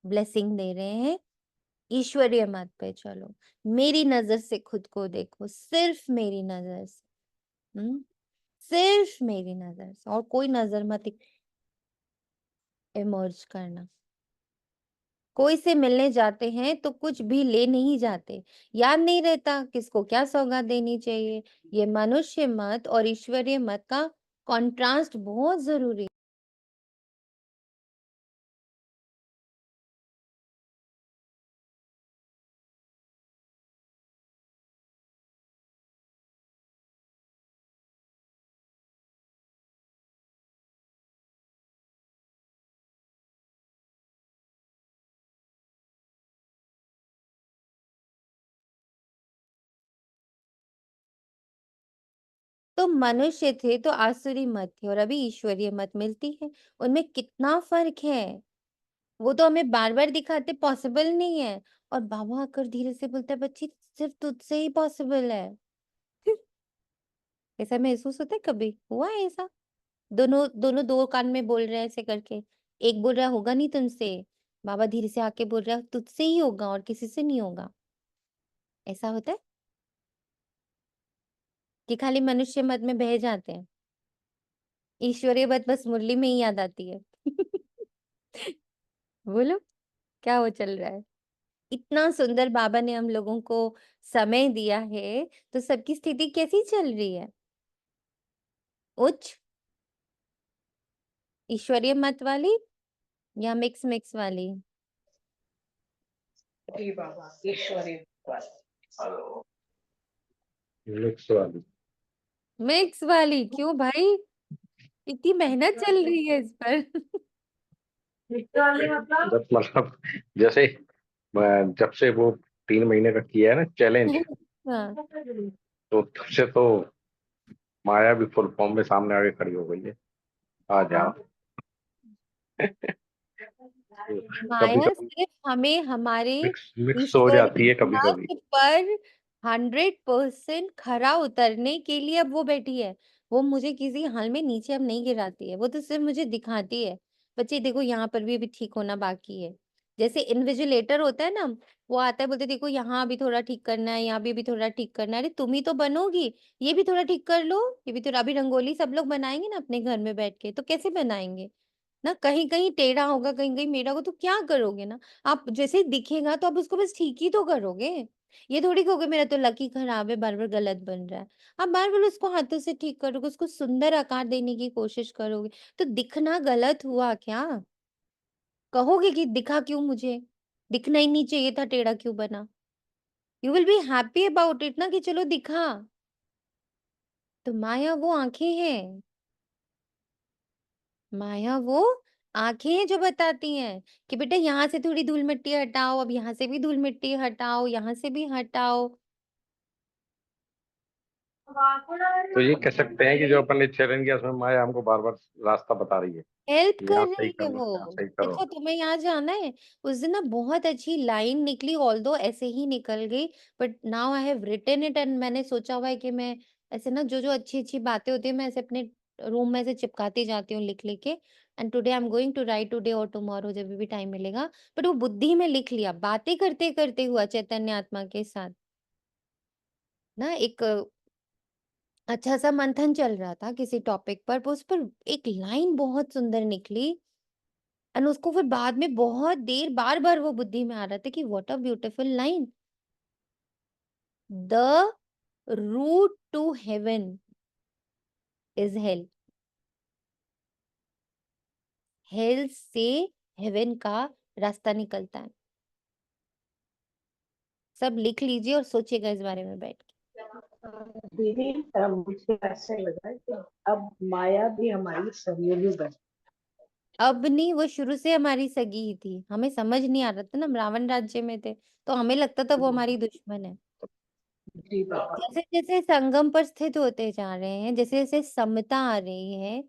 ब्लेसिंग दे रहे हैं, ईश्वरीय मत पे चलो, मेरी नजर से खुद को देखो, सिर्फ मेरी नजर से, सिर्फ मेरी नजर से, और कोई नजर मत इमर्ज करना। कोई से मिलने जाते हैं तो कुछ भी ले नहीं जाते, याद नहीं रहता किसको क्या सौगात देनी चाहिए। ये मनुष्य मत और ईश्वरीय मत का कॉन्ट्रास्ट बहुत जरूरी है। तो मनुष्य थे तो आसुरी मत थे, और अभी ईश्वरीय मत मिलती है। उनमें कितना फर्क है, वो तो हमें बार बार दिखाते, पॉसिबल नहीं है। और बाबा आकर धीरे से बोलता है, बच्ची सिर्फ तुझसे ही पॉसिबल है। ऐसा महसूस होता है, कभी हुआ है ऐसा? दोनों दोनों दो कान में बोल रहे हैं ऐसे करके, एक बोल रहा है होगा नहीं तुमसे, बाबा धीरे से आके बोल रहा है तुझसे ही होगा और किसी से नहीं होगा। ऐसा होता है कि खाली मनुष्य मत में बह जाते हैं, ईश्वरीय मत बस मुरली में ही याद आती है। बोलो क्या वो चल रहा है। इतना सुंदर बाबा ने हम लोगों को समय दिया है, तो सबकी स्थिति कैसी चल रही है? उच्च ईश्वरीय मत वाली या मिक्स मिक्स वाली? जी बाबा, ईश्वरीय मत। मिक्स वाली। मिक्स वाली क्यों भाई, इतनी मेहनत चल रही है इस पर। मतलब जैसे जब से वो 3 महीने का किया है ना चैलेंज, हाँ, तो तब से तो माया भी फुल फॉर्म में सामने आके खड़ी हो गई है। आ जाओ। कभी माया कभी सिर्फ हमें हमारे मिक्स मिक्स हो जाती ईश्वरीय है कभी कभी। मत पर 100% खरा उतरने के लिए अब वो बैठी है। वो मुझे किसी हाल में नीचे अब नहीं गिराती है, वो तो सिर्फ मुझे दिखाती है, बच्चे देखो यहाँ पर भी अभी ठीक होना बाकी है। जैसे इन्विजिलेटर होता है ना, वो आता है बोलते देखो यहाँ भी थोड़ा ठीक करना है, यहाँ भी थोड़ा ठीक करना है। अरे तुम ही तो बनोगी, ये भी थोड़ा ठीक कर लो, ये भी थोड़ा। अभी रंगोली सब लोग बनाएंगे ना अपने घर में बैठ के, तो कैसे बनाएंगे ना, कहीं कहीं टेढ़ा होगा, कहीं कहीं मेढ़ा होगा, तो क्या करोगे ना। आप जैसे ही दिखेगा तो आप उसको बस ठीक ही तो करोगे। ये थोड़ी कहोगे मेरा तो लकी खराब है, बार बार गलत बन रहा है। आप बार बार उसको हाथों से ठीक करोगे, उसको सुंदर आकार देने की कोशिश करोगे, तो दिखना गलत हुआ क्या? कहोगे कि दिखा क्यों मुझे, दिखना ही नहीं चाहिए था, टेढ़ा क्यों बना। You will be happy about it ना, कि चलो दिखा। तो माया वो आंखें हैं, माया वो आँखें हैं जो बताती हैं कि बेटा यहाँ से थोड़ी धूल मिट्टी हटाओ, अब यहाँ से भी धूल मिट्टी हटाओ, यहाँ से भी हटाओ। तो ये कह सकते हैं कि जो अपन ने चैलेंज किया उसमें माया हमको बार बार रास्ता बता रही है, हेल्प कर यहाँ सही रही है कर लो, वो। यहाँ सही करो। देखो तुम्हें यहाँ जाना है, उस दिन ना बहुत अच्छी लाइन निकली, ऑल्दो ऐसे ही निकल गई, but now I have written it, and मैंने सोचा हुआ है कि मैं ऐसे ना जो जो अच्छी अच्छी बातें होती है मैं ऐसे अपने रूम में से चिपकाती जाती हूँ लिख लिख के। And today I am going to write today और टुमारो, जब भी टाइम मिलेगा। बट वो बुद्धि में लिख लिया, बातें करते करते हुआ चैतन्य आत्मा के साथ ना, एक अच्छा सा मंथन चल रहा था किसी टॉपिक पर, उस पर एक लाइन बहुत सुंदर निकली। एंड उसको फिर बाद में बहुत देर बार बार वो बुद्धि में आ रहा था कि what a beautiful line, the route to heaven is hell, hell से हेवन का रास्ता निकलता है। सब लिख लीजिए और सोचिएगा इस बारे में बैठ के। दीदी, मुझे ऐसा लगा कि अब माया भी हमारी सहयोगी बन। अब नहीं, वो शुरू से हमारी सगी ही थी, हमें समझ नहीं आ रहा था ना, हम रावण राज्य में थे तो हमें लगता था वो हमारी दुश्मन है। जी बाबा। जैसे जैसे संगम पर स्थित होते जा रहे हैं, जैसे जैसे समता आ रही है,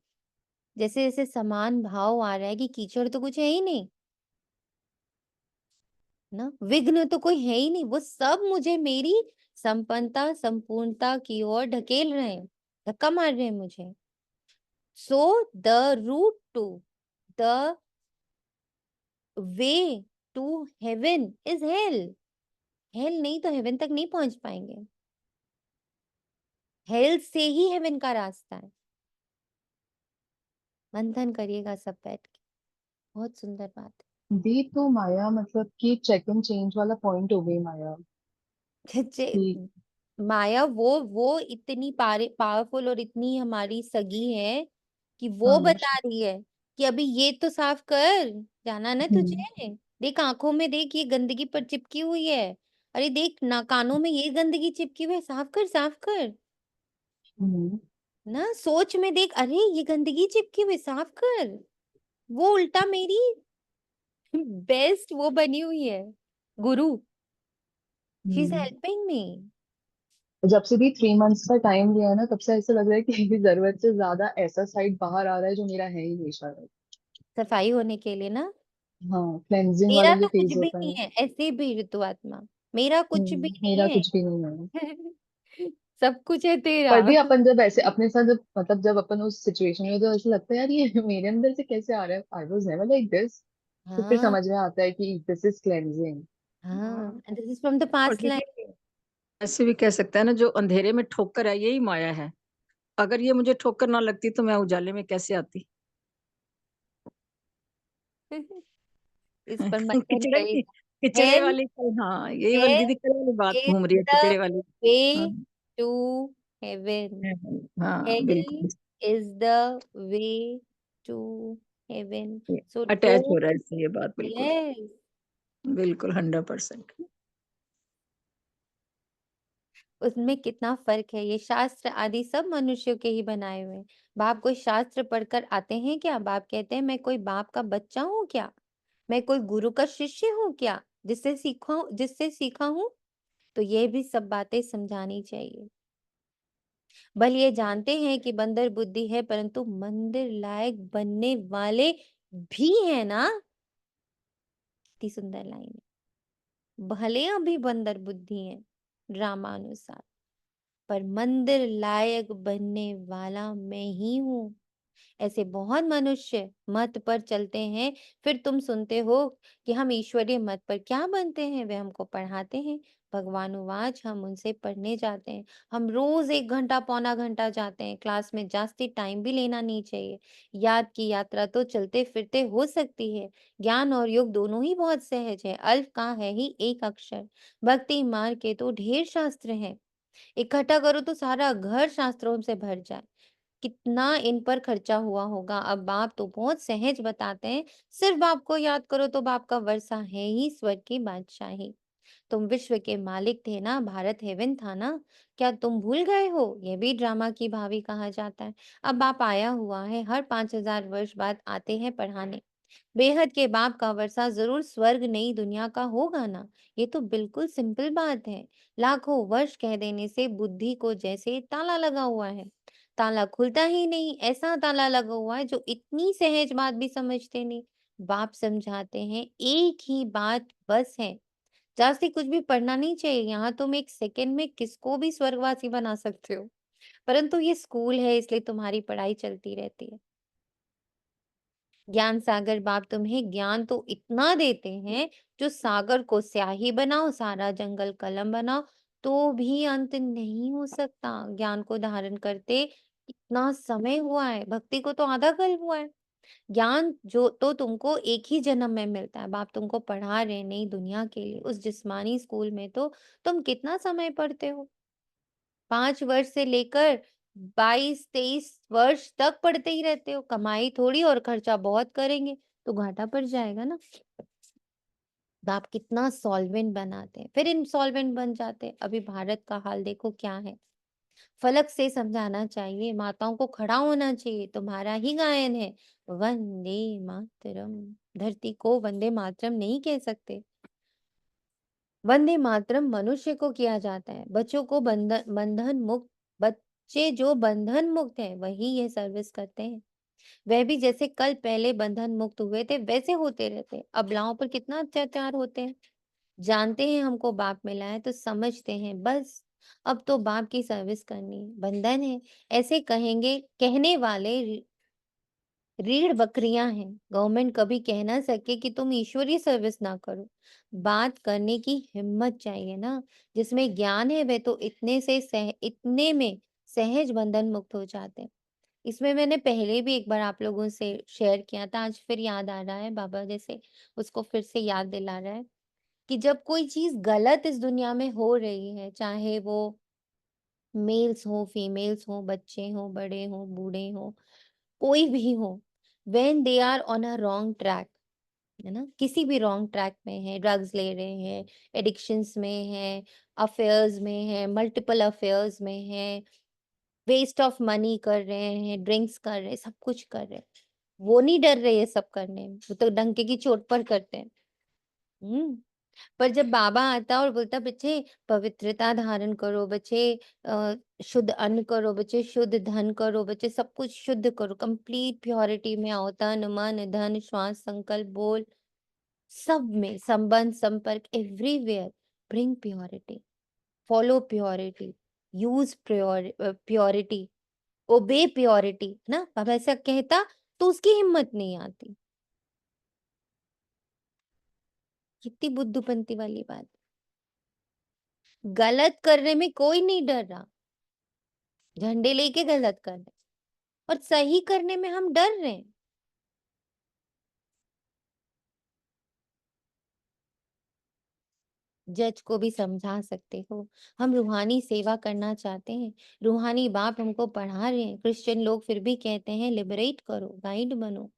जैसे जैसे समान भाव आ रहा है कि कीचड़ तो कुछ है ही नहीं ना, विघ्न तो कोई है ही नहीं, वो सब मुझे मेरी संपन्नता संपूर्णता की ओर ढकेल रहे हैं, धक्का मार रहे हैं मुझे। So the route to the way to heaven is hell. Hell नहीं तो heaven तक नहीं पहुंच पाएंगे। hell से ही heaven का रास्ता है। मंथन करिएगा सब बैठ के, बहुत सुंदर बात है। दी तो माया मतलब कि चेक एंड चेंज वाला पॉइंट हो गई माया कि माया वो इतनी पावरफुल और इतनी हमारी सगी है कि वो हाँ बता रही है कि अभी ये तो साफ कर, जाना ना हम्म तुझे, देख आंखों में, देख ये गंदगी पर चिपकी हुई है, अरे देख ना कानों में ये गंदगी चिपकी हुई है, साफ कर साफ कर हम्म ना, सोच में देख, अरे ये गंदगी चिपकी हुई, साफ कर। वो उल्टा मेरी बेस्ट वो बनी हुई है, गुरु, she is hmm. Helping me. जब से भी 3 मंथ्स का टाइम लिया है ना, तब से ऐसा लग रहा है कि जरूरत से ज्यादा ऐसा साइड बाहर आ रहा है जो मेरा है ही नहीं शायद। सफाई होने के लिए ना। हाँ, क्लेंजिंग वाला मेरा जो तो कुछ फेज भी होता नहीं है। है, ऐसे भी ऋतु आत्मा, मेरा कुछ भी मेरा नहीं है। कुछ भी नहीं है। सब कुछ है तेरा। पर भी अपन जब ऐसे अपने साथ जब मतलब जब अपन उस सिचुएशन में, तो ऐसा लगता है यार ये मेरे अंदर से कैसे आ रहा है, I was never like this. तो फिर हाँ समझ में आता है कि दिस इज क्लेंजिंग। हाँ, हाँ। दिस इज फ्रॉम द और पास्ट लाइफ। दीदी ऐसे भी कह सकते हैं ना, जो अंधेरे में ठोकर है यही माया है। अगर ये मुझे ठोकर ना लगती तो मैं उजाले में कैसे आती। इस पर मंथन खिचड़े की, करेगा। खिचड़े हेल वाली हाँ यही वाली हेल दीदी कल वाली बात इज घूम रही है, द खिचड़े वाली। हाँ वे टू हेवन। हाँ हेल बिल्कुल। Is the way to heaven. So attach हो डोंट, रहा है इससे ये बात, बिल्कुल यस, बिल्कुल 100%। उसमें कितना फर्क है। ये शास्त्र आदि सब मनुष्यों के ही बनाए हुए हैं। बाप कोई शास्त्र पढ़कर आते हैं क्या? बाप कहते हैं मैं कोई बाप का बच्चा हूँ क्या? मैं कोई गुरु का शिष्य हूँ क्या, जिससे सीखा हूँ? तो ये भी सब बातें समझानी चाहिए। भले ये जानते हैं कि बंदर बुद्धि है, परंतु मंदिर लायक बनने वाले भी है ना। कितनी सुंदर लाइन है। भले अभी बंदर बुद्धि है ड्रामा अनुसार, पर मंदिर लायक बनने वाला मैं ही हूँ। ऐसे बहुत मनुष्य मत पर चलते हैं, फिर तुम सुनते हो कि हम ईश्वरीय मत पर क्या बनते हैं, वे हमको पढ़ाते हैं। भगवानुवाच, हम उनसे पढ़ने जाते हैं। हम रोज 1 घंटा पौना घंटा जाते हैं क्लास में, जास्ती टाइम भी लेना नहीं चाहिए। याद की यात्रा तो चलते फिरते हो सकती है। ज्ञान और योग दोनों ही बहुत सहज है, अल्प का है ही एक अक्षर। भक्ति मार्ग के तो ढेर शास्त्र हैं, इकट्ठा करो तो सारा घर शास्त्रों से भर जाए। कितना इन पर खर्चा हुआ होगा। अब बाप तो बहुत सहज बताते हैं, सिर्फ बाप को याद करो तो बाप का वर्षा है ही स्वर्ग की बादशाही। तुम विश्व के मालिक थे ना, भारत हेवन था ना, क्या तुम भूल गए हो? ये भी ड्रामा की भावी कहा जाता है। अब बाप आया हुआ है, हर 5,000 वर्ष बाद आते हैं पढ़ाने। बेहद के बाप का वर्षा जरूर स्वर्ग नई दुनिया का होगा ना। ये तो बिल्कुल सिंपल बात है। लाखों वर्ष कह देने से बुद्धि को जैसे ताला लगा हुआ है, ताला खुलता ही नहीं, ऐसा ताला लगा हुआ है जो इतनी सहज बात भी समझते नहीं। बाप समझाते हैं एक ही बात बस है, जास्ती कुछ भी पढ़ना नहीं चाहिए। यहाँ तुम एक सेकंड में किसको भी स्वर्गवासी बना सकते हो, परंतु ये स्कूल है इसलिए तुम्हारी पढ़ाई चलती रहती है। ज्ञान सागर बाप तुम्हें ज्ञान तो इतना देते हैं, जो सागर को स्याही बनाओ, सारा जंगल कलम बनाओ, तो भी अंत नहीं हो सकता। ज्ञान को धारण करते इतना समय हुआ है, भक्ति को तो आधा कल हुआ है। ज्ञान जो तो तुमको एक ही जन्म में मिलता है। बाप तुमको पढ़ा रहे नई दुनिया के लिए। उस जिस्मानी स्कूल में तो तुम कितना समय पढ़ते हो? 5 वर्ष से लेकर 22-23 वर्ष तक पढ़ते ही रहते हो। कमाई थोड़ी और खर्चा बहुत करेंगे तो घाटा पड़ जाएगा ना। बाप कितना सॉल्वेंट बनाते हैं, फिर इंसॉल्वेंट बन जाते हैं। अभी भारत का हाल देखो क्या है। फलक से समझाना चाहिए, माताओं को खड़ा होना चाहिए। तुम्हारा ही गायन है, वंदे मातरम। धरती को वंदे मातरम नहीं कह सकते। वंदे मातरम मनुष्य को किया जाता है, बच्चों को बंधन मुक्त। बच्चे जो बंधन मुक्त है वही ये सर्विस करते हैं। वह भी जैसे कल पहले बंधन मुक्त हुए थे वैसे होते रहते हैं। अबलाओं पर कितना अत्याचार होते हैं। जानते हैं हमको बाप मिला है तो समझते हैं बस, अब तो बाप की सर्विस करनी है, बंधन है। ऐसे कहेंगे कहने वाले रीढ़ बकरियां हैं। गवर्नमेंट कभी कह ना सके कि तुम ईश्वरीय सर्विस ना करो। बात करने की हिम्मत चाहिए ना। जिसमें ज्ञान है वे तो इतने में सहज बंधन मुक्त हो जाते हैं। इसमें मैंने पहले भी एक बार आप लोगों से शेयर किया था, आज फिर याद आ रहा है, बाबा जैसे उसको फिर से याद दिला रहा है कि जब कोई चीज गलत इस दुनिया में हो रही है, चाहे वो मेल्स हो, फीमेल्स हो, बच्चे हो, बड़े हो, बूढ़े हो, कोई भी हो, when they are on a wrong track, है ना, किसी भी रॉन्ग ट्रैक में है, ड्रग्स ले रहे हैं, एडिक्शंस में है, अफेयर्स में है, मल्टीपल अफेयर्स में है, वेस्ट ऑफ मनी कर रहे हैं, ड्रिंक्स कर रहे हैं, सब कुछ कर रहे हैं, वो नहीं डर रहे ये सब करने में, वो तो डंके की चोट पर करते हैं। हम्म। पर जब बाबा आता और बोलता बच्चे पवित्रता धारण करो, बच्चे शुद्ध अन्न करो, बच्चे शुद्ध धन करो, बच्चे सब कुछ शुद्ध करो, कंप्लीट प्योरिटी में आओ, तन मन धन श्वास संकल्प बोल, सब में संबंध संपर्क everywhere, bring purity, follow purity, use purity, obey purity, ना बाबा ऐसा कहता तो उसकी हिम्मत नहीं आती। कितनी बुद्धूपंती वाली बात। गलत करने में कोई नहीं डर रहा, झंडे लेके गलत कर रहे, और सही करने में हम डर रहे हैं। जज को भी समझा सकते हो, हम रूहानी सेवा करना चाहते हैं, रूहानी बाप हमको पढ़ा रहे हैं, क्रिश्चियन लोग फिर भी कहते हैं लिबरेट करो, गाइड बनो।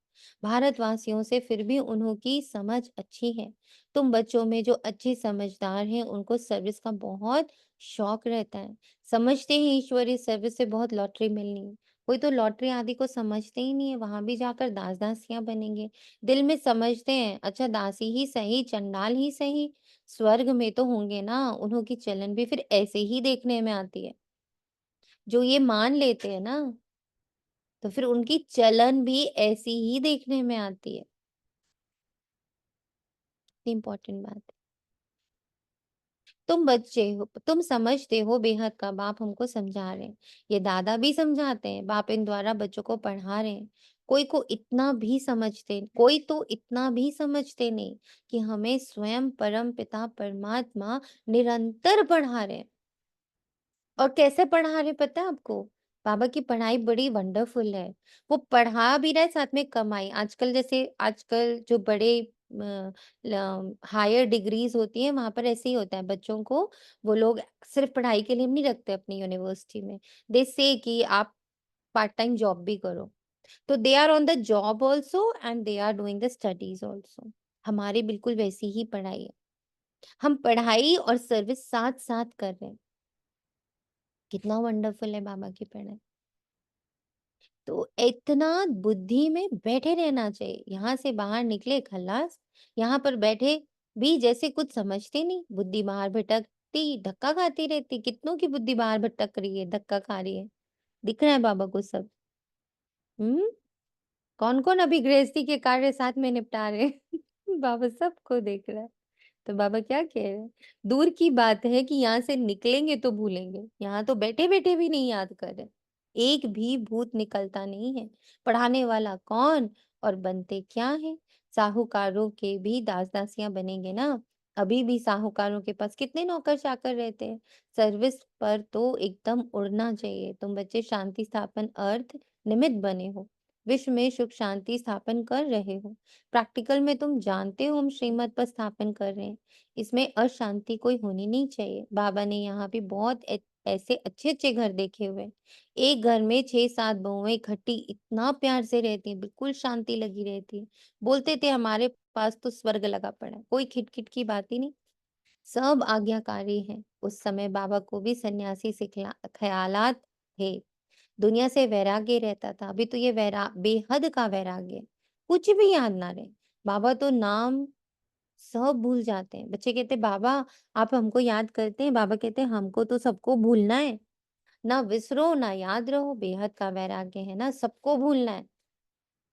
भारतवासियों से फिर भी उन्हों की समझ अच्छी है। तुम बच्चों में जो अच्छे समझदार हैं उनको सर्विस का बहुत शौक रहता है, समझते हैं ईश्वरीय सर्विस से बहुत लॉटरी मिलनी है। कोई तो लॉटरी आदि को समझते ही नहीं है, वहां भी जाकर दास दासियां बनेंगे। दिल में समझते हैं अच्छा दासी ही सही, चंडाल ही सही, स्वर्ग में तो होंगे ना, उन्हों की चलन भी फिर ऐसे ही देखने में आती है। जो ये मान लेते हैं ना, तो फिर उनकी चलन भी ऐसी ही देखने में आती है। इम्पोर्टेंट बात है। तुम बच्चे हो, तुम समझते हो, बेहद का बाप हमको समझा रहे हैं, ये दादा भी समझाते हैं, बाप इन द्वारा बच्चों को पढ़ा रहे हैं। कोई तो इतना भी समझते नहीं कि हमें स्वयं परम पिता परमात्मा निरंतर पढ़ा रहे हैं। और कैसे पढ़ा रहे पता है आपको? बाबा की पढ़ाई बड़ी वंडरफुल है। वो पढ़ा भी रहा है साथ में कमाई। आजकल जो बड़े हायर डिग्रीज होती है वहां पर ऐसे ही होता है बच्चों को। वो लोग सिर्फ पढ़ाई के लिए नहीं रखते अपनी यूनिवर्सिटी में। दे से कि आप पार्ट टाइम जॉब भी करो। तो they are on the job also and they are doing the studies also. हमारी बिल्कुल वैसी ही पढ़ाई है। हम पढ़ाई और सर्विस साथ साथ कर रहे हैं। कितना वंडरफुल है बाबा की पढ़ाई। तो इतना बुद्धि में बैठे रहना चाहिए, यहाँ से बाहर निकले खल्लास, यहाँ पर बैठे भी जैसे कुछ समझते नहीं, बुद्धि बाहर भटकती धक्का खाती रहती। कितनों की बुद्धि बाहर भटक रही है, धक्का खा रही है, दिख रहा है बाबा को सब। हम्म। कौन कौन अभी गृहस्थी के कार्य साथ में निपटा रहे हैं बाबा सबको देख रहा है। तो बाबा क्या कह रहे हैं? दूर की बात है कि यहाँ से निकलेंगे तो भूलेंगे, यहाँ तो बैठे बैठे भी नहीं याद कर रहे। एक भी भूत निकलता नहीं है। पढ़ाने वाला कौन और बनते क्या है? साहूकारों के भी दास दासियां बनेंगे ना। अभी भी साहूकारों के पास कितने नौकर चाकर रहते हैं। सर्विस पर तो एकदम उड़ना चाहिए। तुम बच्चे शांति स्थापन अर्थ निमित्त बने हो, विश्व में सुख शांति स्थापन कर रहे हो। प्रैक्टिकल में तुम जानते हो हम श्रीमत पर स्थापन कर रहे हैं। इसमें अशांति कोई होनी नहीं चाहिए। बाबा ने यहाँ भी बहुत ऐसे अच्छे अच्छे घर देखे हुए हैं। एक घर में 6-7 बहुएं इकट्ठी इतना प्यार से रहती हैं, बिल्कुल शांति लगी रहती है। बोलते थे हमारे पास तो स्वर्ग लगा पड़ा है, कोई खिटखिट की बात ही नहीं, सब आज्ञाकारी हैं। उस समय बाबा को भी सन्यासी से ख्यालात थे। दुनिया से वैराग्य रहता था। अभी तो ये बेहद का वैराग्य है। कुछ भी याद ना रहे। बाबा तो नाम सब भूल जाते हैं। बच्चे कहते बाबा आप हमको याद करते हैं? बाबा कहते हैं हमको तो सबको भूलना है, ना विसरो ना याद रहो। बेहद का वैराग्य है ना, सबको भूलना है।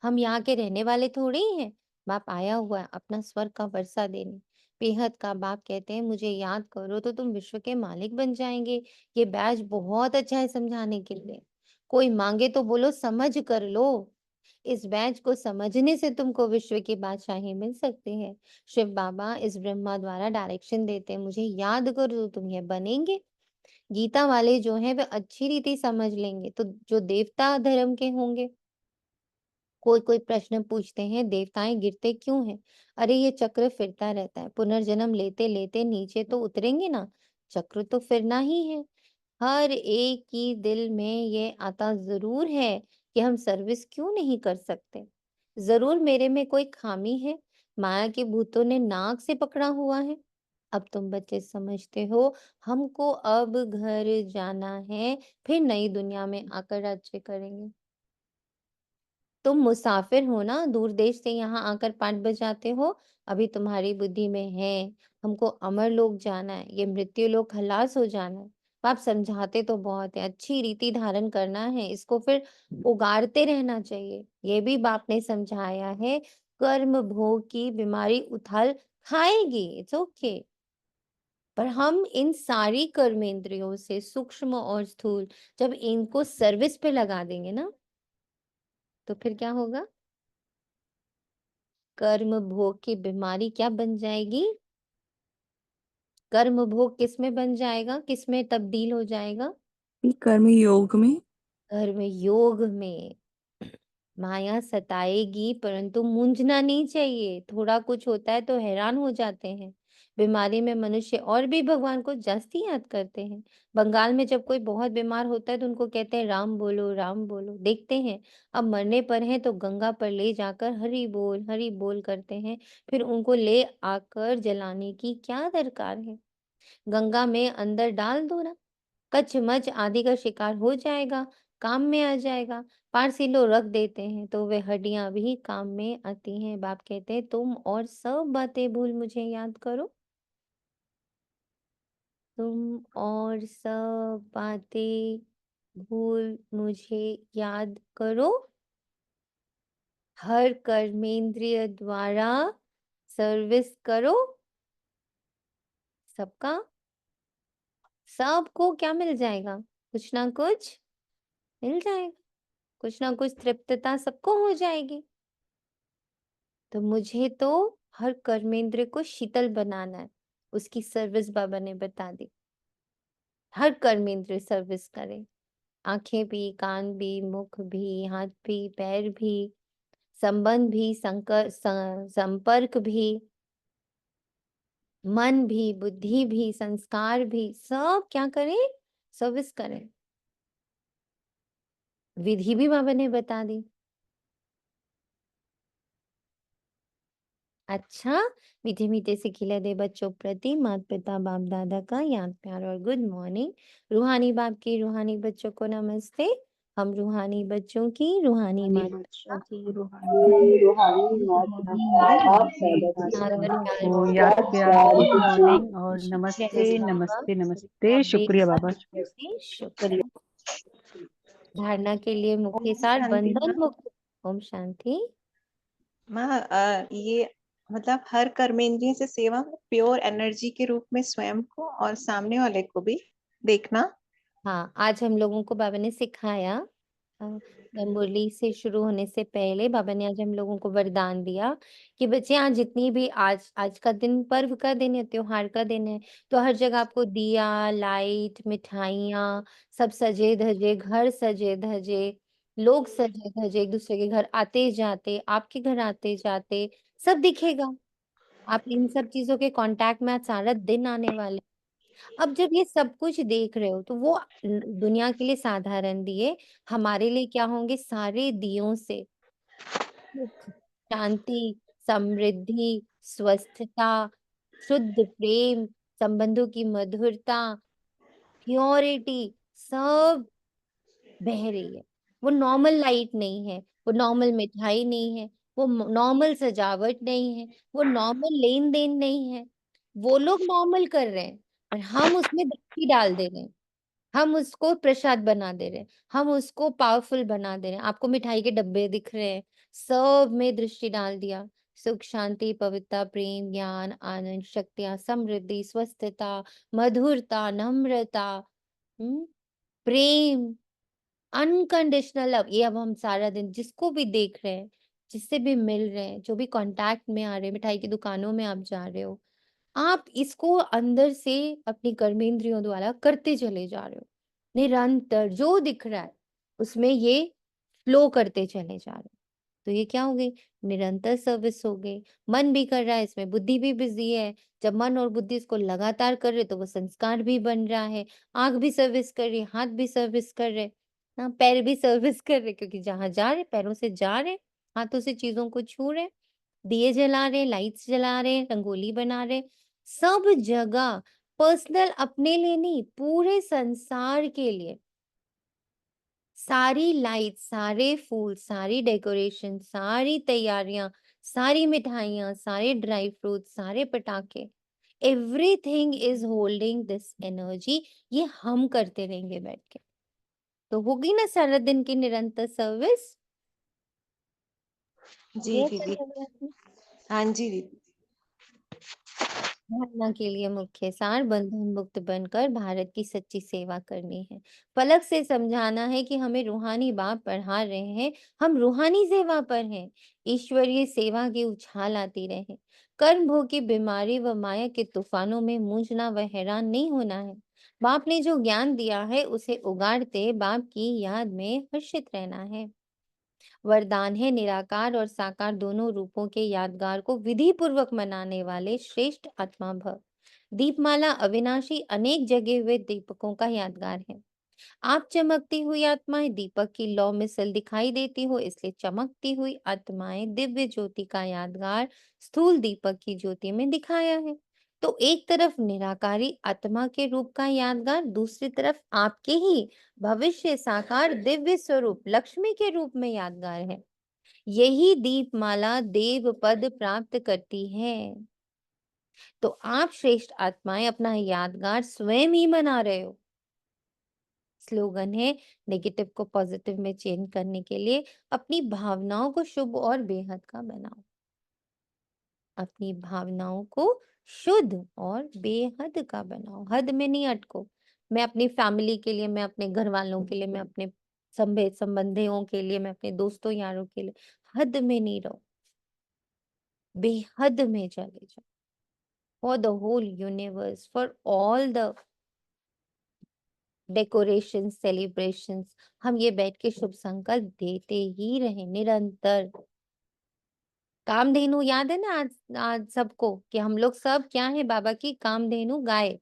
हम यहाँ के रहने वाले थोड़े ही हैं। बाप आया हुआ है अपना स्वर्ग का वर्षा देने। बेहद का बाप कहते हैं मुझे याद करो तो तुम विश्व के मालिक बन जाएंगे। ये बैच बहुत अच्छा है समझाने के लिए। कोई मांगे तो बोलो समझ कर लो। इस बैच को समझने से तुमको विश्व की बादशाही मिल सकती है। शिव बाबा इस ब्रह्मा द्वारा डायरेक्शन देते हैं, मुझे याद करो तो तुम ये बनेंगे। गीता वाले जो हैं वे अच्छी रीति समझ लेंगे, तो जो देवता धर्म के होंगे, कोई प्रश्न पूछते हैं देवताएं गिरते क्यों हैं? अरे ये चक्र फिरता रहता है, पुनर्जन्म लेते लेते नीचे तो उतरेंगे ना, चक्र तो फिरना ही है। हर एक की दिल में ये आता जरूर है कि हम सर्विस क्यों नहीं कर सकते। जरूर मेरे में कोई खामी है, माया के भूतों ने नाक से पकड़ा हुआ है। अब तुम बच्चे समझते हो, हमको अब घर जाना है, फिर नई दुनिया में आकर राज्य करेंगे। तुम मुसाफिर हो ना, दूर देश से यहाँ आकर पाठ बजाते हो। अभी तुम्हारी बुद्धि में है हमको अमर लोक जाना है, ये मृत्यु लोक खलास हो जाना है। बाप समझाते तो बहुत है, अच्छी रीति धारण करना है, इसको फिर उगारते रहना चाहिए, ये भी बाप ने समझाया है। कर्म भोग की बीमारी उथल खाएगी, इट्स ओके। पर हम इन सारी कर्मेंद्रियों से सूक्ष्म और स्थूल जब इनको सर्विस पे लगा देंगे ना, तो फिर क्या होगा? कर्म भोग की बीमारी क्या बन जाएगी? कर्म भोग किस में बन जाएगा, किस में तब्दील हो जाएगा? कर्म योग में। कर्म योग में। माया सताएगी परंतु मूंझना नहीं चाहिए, थोड़ा कुछ होता है तो हैरान हो जाते हैं। बीमारी में मनुष्य और भी भगवान को जास्ती याद करते हैं। बंगाल में जब कोई बहुत बीमार होता है तो उनको कहते हैं राम बोलो राम बोलो। देखते हैं अब मरने पर हैं तो गंगा पर ले जाकर हरि बोल करते हैं, फिर उनको ले आकर जलाने की क्या दरकार है? गंगा में अंदर डाल दो ना, कच्छ-मच्छ आदि का शिकार हो जाएगा, काम में आ जाएगा। पारसी लोग रख देते हैं तो वे हड्डियाँ भी काम में आती हैं। बाप कहते हैं तुम और सब बातें भूल मुझे याद करो। तुम और सब बातें भूल मुझे याद करो। हर कर्मेंद्रिय द्वारा सर्विस करो। सबका, सबको क्या मिल जाएगा? कुछ ना कुछ मिल जाएगा, कुछ ना कुछ तृप्तता सबको हो जाएगी। तो मुझे तो हर कर्मेंद्र को शीतल बनाना है, उसकी सर्विस बाबा ने बता दी। हर कर्मेंद्र सर्विस करे, आंखें भी, कान भी, मुख भी, हाथ भी, पैर भी, संबंध भी, संपर्क भी, मन भी, बुद्धि भी, संस्कार भी, सब क्या करें? सर्विस करें। विधि भी बाबा ने बता दी। अच्छा, मीठे मीठे से खिले दे बच्चों प्रति माता पिता बाप दादा का याद प्यार और गुड मॉर्निंग। रूहानी बाप की रूहानी बच्चों को नमस्ते। हम रूहानी बच्चों की रूहानी रूहानी माता बच्चों पिता की रूहानी रूहानी माँ पिता आप बाप याद और दादा प्यार को की याद प्यार प्यार गुड दीजिए। मॉर्निंग और नमस्ते जय बाबा नमस्ते नमस्ते, अभी शुक्रिया बाबा। शुक्रिया। धारणा के लिए मुख्य सार शांति बंधन माँ। मुक्त। ओम शांति। माँ ये मतलब हर कर्मेंद्रिय से सेवा प्योर एनर्जी के रूप में स्वयं को और सामने वाले को भी देखना। हाँ, आज हम लोगों को बाबा ने सिखाया। मुरली से शुरू होने से पहले बाबा ने आज हम लोगों को वरदान दिया कि बच्चे आज जितनी भी आज आज का दिन पर्व का दिन है, त्योहार का दिन है, तो हर जगह आपको दिया, लाइट, मिठाइयाँ, सब सजे धजे, घर सजे धजे, लोग सजे धजे, एक दूसरे के घर आते जाते, आपके घर आते जाते, सब दिखेगा। आप इन सब चीजों के कांटेक्ट में आज सारा दिन आने वाले। अब जब ये सब कुछ देख रहे हो तो वो दुनिया के लिए साधारण दिए हमारे लिए क्या होंगे? सारे दियों से सुख, शांति, समृद्धि, स्वस्थता, शुद्ध प्रेम, संबंधों की मधुरता, प्योरिटी, सब बह रही है। वो नॉर्मल लाइट नहीं है, वो नॉर्मल मिठाई नहीं है, वो नॉर्मल सजावट नहीं है, वो नॉर्मल लेन देन नहीं है। वो लोग नॉर्मल कर रहे हैं और हम उसमें दृष्टि डाल दे रहे हैं, हम उसको प्रसाद बना दे रहे हैं, हम उसको पावरफुल बना दे रहे हैं। आपको मिठाई के डब्बे दिख रहे हैं, सब में दृष्टि डाल दिया। सुख, शांति, पवित्रता, प्रेम, ज्ञान, आनंद, शक्तियां, समृद्धि, स्वस्थता, मधुरता, नम्रता, प्रेम, अनकंडीशनल लव, ये अब हम सारा दिन जिसको भी देख रहे हैं, जिससे भी मिल रहे हैं, जो भी कांटेक्ट में आ रहे हैं, मिठाई की दुकानों में आप जा रहे हो, आप इसको अंदर से अपनी कर्मेंद्रियों द्वारा करते चले जा रहे हो। निरंतर जो दिख रहा है उसमें ये फ्लो करते चले जा रहे हो। तो ये क्या हो गई? निरंतर सर्विस हो गई। मन भी कर रहा है, इसमें बुद्धि भी बिजी है। जब मन और बुद्धि इसको लगातार कर रहे तो वो संस्कार भी बन रहा है। आंख भी सर्विस कर रही है, हाथ भी सर्विस कर रहे, हाँ, पैर भी सर्विस कर रहे, क्योंकि जहां जा रहे पैरों से जा रहे, हाथों से चीजों को छू रहे, दिए जला रहे, लाइट्स जला रहे, रंगोली बना रहे, सब जगह पर्सनल अपने लिए नहीं, पूरे संसार के लिए। सारी लाइट, सारे फूल, सारी डेकोरेशन, सारी तैयारियां, सारी मिठाइयां, सारे ड्राई फ्रूट, सारे पटाखे, everything is holding this energy. ये हम करते रहेंगे बैठ के, तो होगी ना सारा दिन की निरंतर सर्विस। जी ये दीदी। समझ में आती? हाँ जी दीदी। भावना के लिए मुख्य सार, बंधन मुक्त बनकर भारत की सच्ची सेवा करनी है। पलक से समझाना है कि हमें रूहानी बाप पढ़ा रहे हैं, हम रूहानी सेवा पर हैं। ईश्वरीय सेवा की उछाल आती रहे। कर्म भोग की बीमारी व माया के तूफानों में मूंझना व हैरान नहीं होना है। बाप ने जो ज्ञान दिया है उसे उगाड़ते बाप की याद में हर्षित रहना है। वरदान है निराकार और साकार दोनों रूपों के यादगार को विधि पूर्वक मनाने वाले श्रेष्ठ आत्मा भव। दीपमाला अविनाशी अनेक जगे हुए दीपकों का यादगार है। आप चमकती हुई आत्माएं दीपक की लौ मिसल दिखाई देती हो, इसलिए चमकती हुई आत्माएं दिव्य ज्योति का यादगार स्थूल दीपक की ज्योति में दिखाया है। तो एक तरफ निराकारी आत्मा के रूप का यादगार, दूसरी तरफ आपके ही भविष्य साकार दिव्य स्वरूप लक्ष्मी के रूप में यादगार है। यही दीपमाला देव पद प्राप्त करती है। तो आप श्रेष्ठ आत्माएं अपना यादगार स्वयं ही मना रहे हो। स्लोगन है नेगेटिव को पॉजिटिव में चेंज करने के लिए अपनी भावनाओं को शुभ और बेहद का बनाओ। अपनी भावनाओं को शुद्ध और बेहद का बनाओ, हद में नहीं अटको। मैं अपनी फैमिली के लिए, मैं अपने घर वालों के लिए, मैं अपने संबंधियों के लिए, मैं अपने दोस्तों यारों के लिए हद में नहीं रहो, बेहद में चले जाओ। For the whole universe, for all the decoration celebrations, हम ये बैठ के शुभ संकल्प देते ही रहे निरंतर। कामधेनु याद है ना आज सबको, कि हम लोग सब क्या है? बाबा की कामधेनु गाय।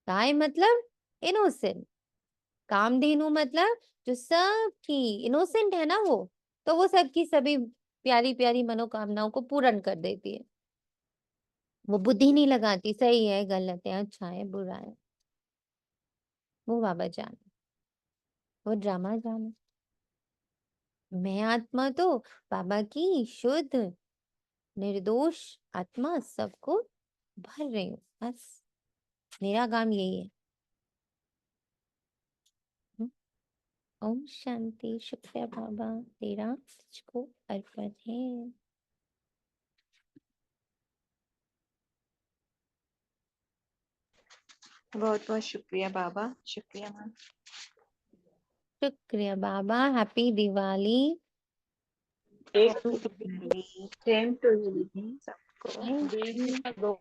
गाय मतलब इनोसेंट, कामधेनु मतलब जो सबकी इनोसेंट है ना, वो सबकी सभी प्यारी प्यारी मनोकामनाओं को पूर्ण कर देती है। वो बुद्धि नहीं लगाती, सही है गलत है, अच्छा है बुरा है, वो बाबा जाने, वो ड्रामा जाने। मैं आत्मा तो बाबा की शुद्ध निर्दोष आत्मा सबको भर रही हूँ, बस मेरा काम यही है। हम्म, ओम शांति। शुक्रिया बाबा, तेरा तुझको अर्पण है। बहुत बहुत शुक्रिया बाबा, शुक्रिया मैम। शुक्रिया बाबा, हैप्पी दिवाली। एक happy Diwali same to you दीदी। सबको। Thank you.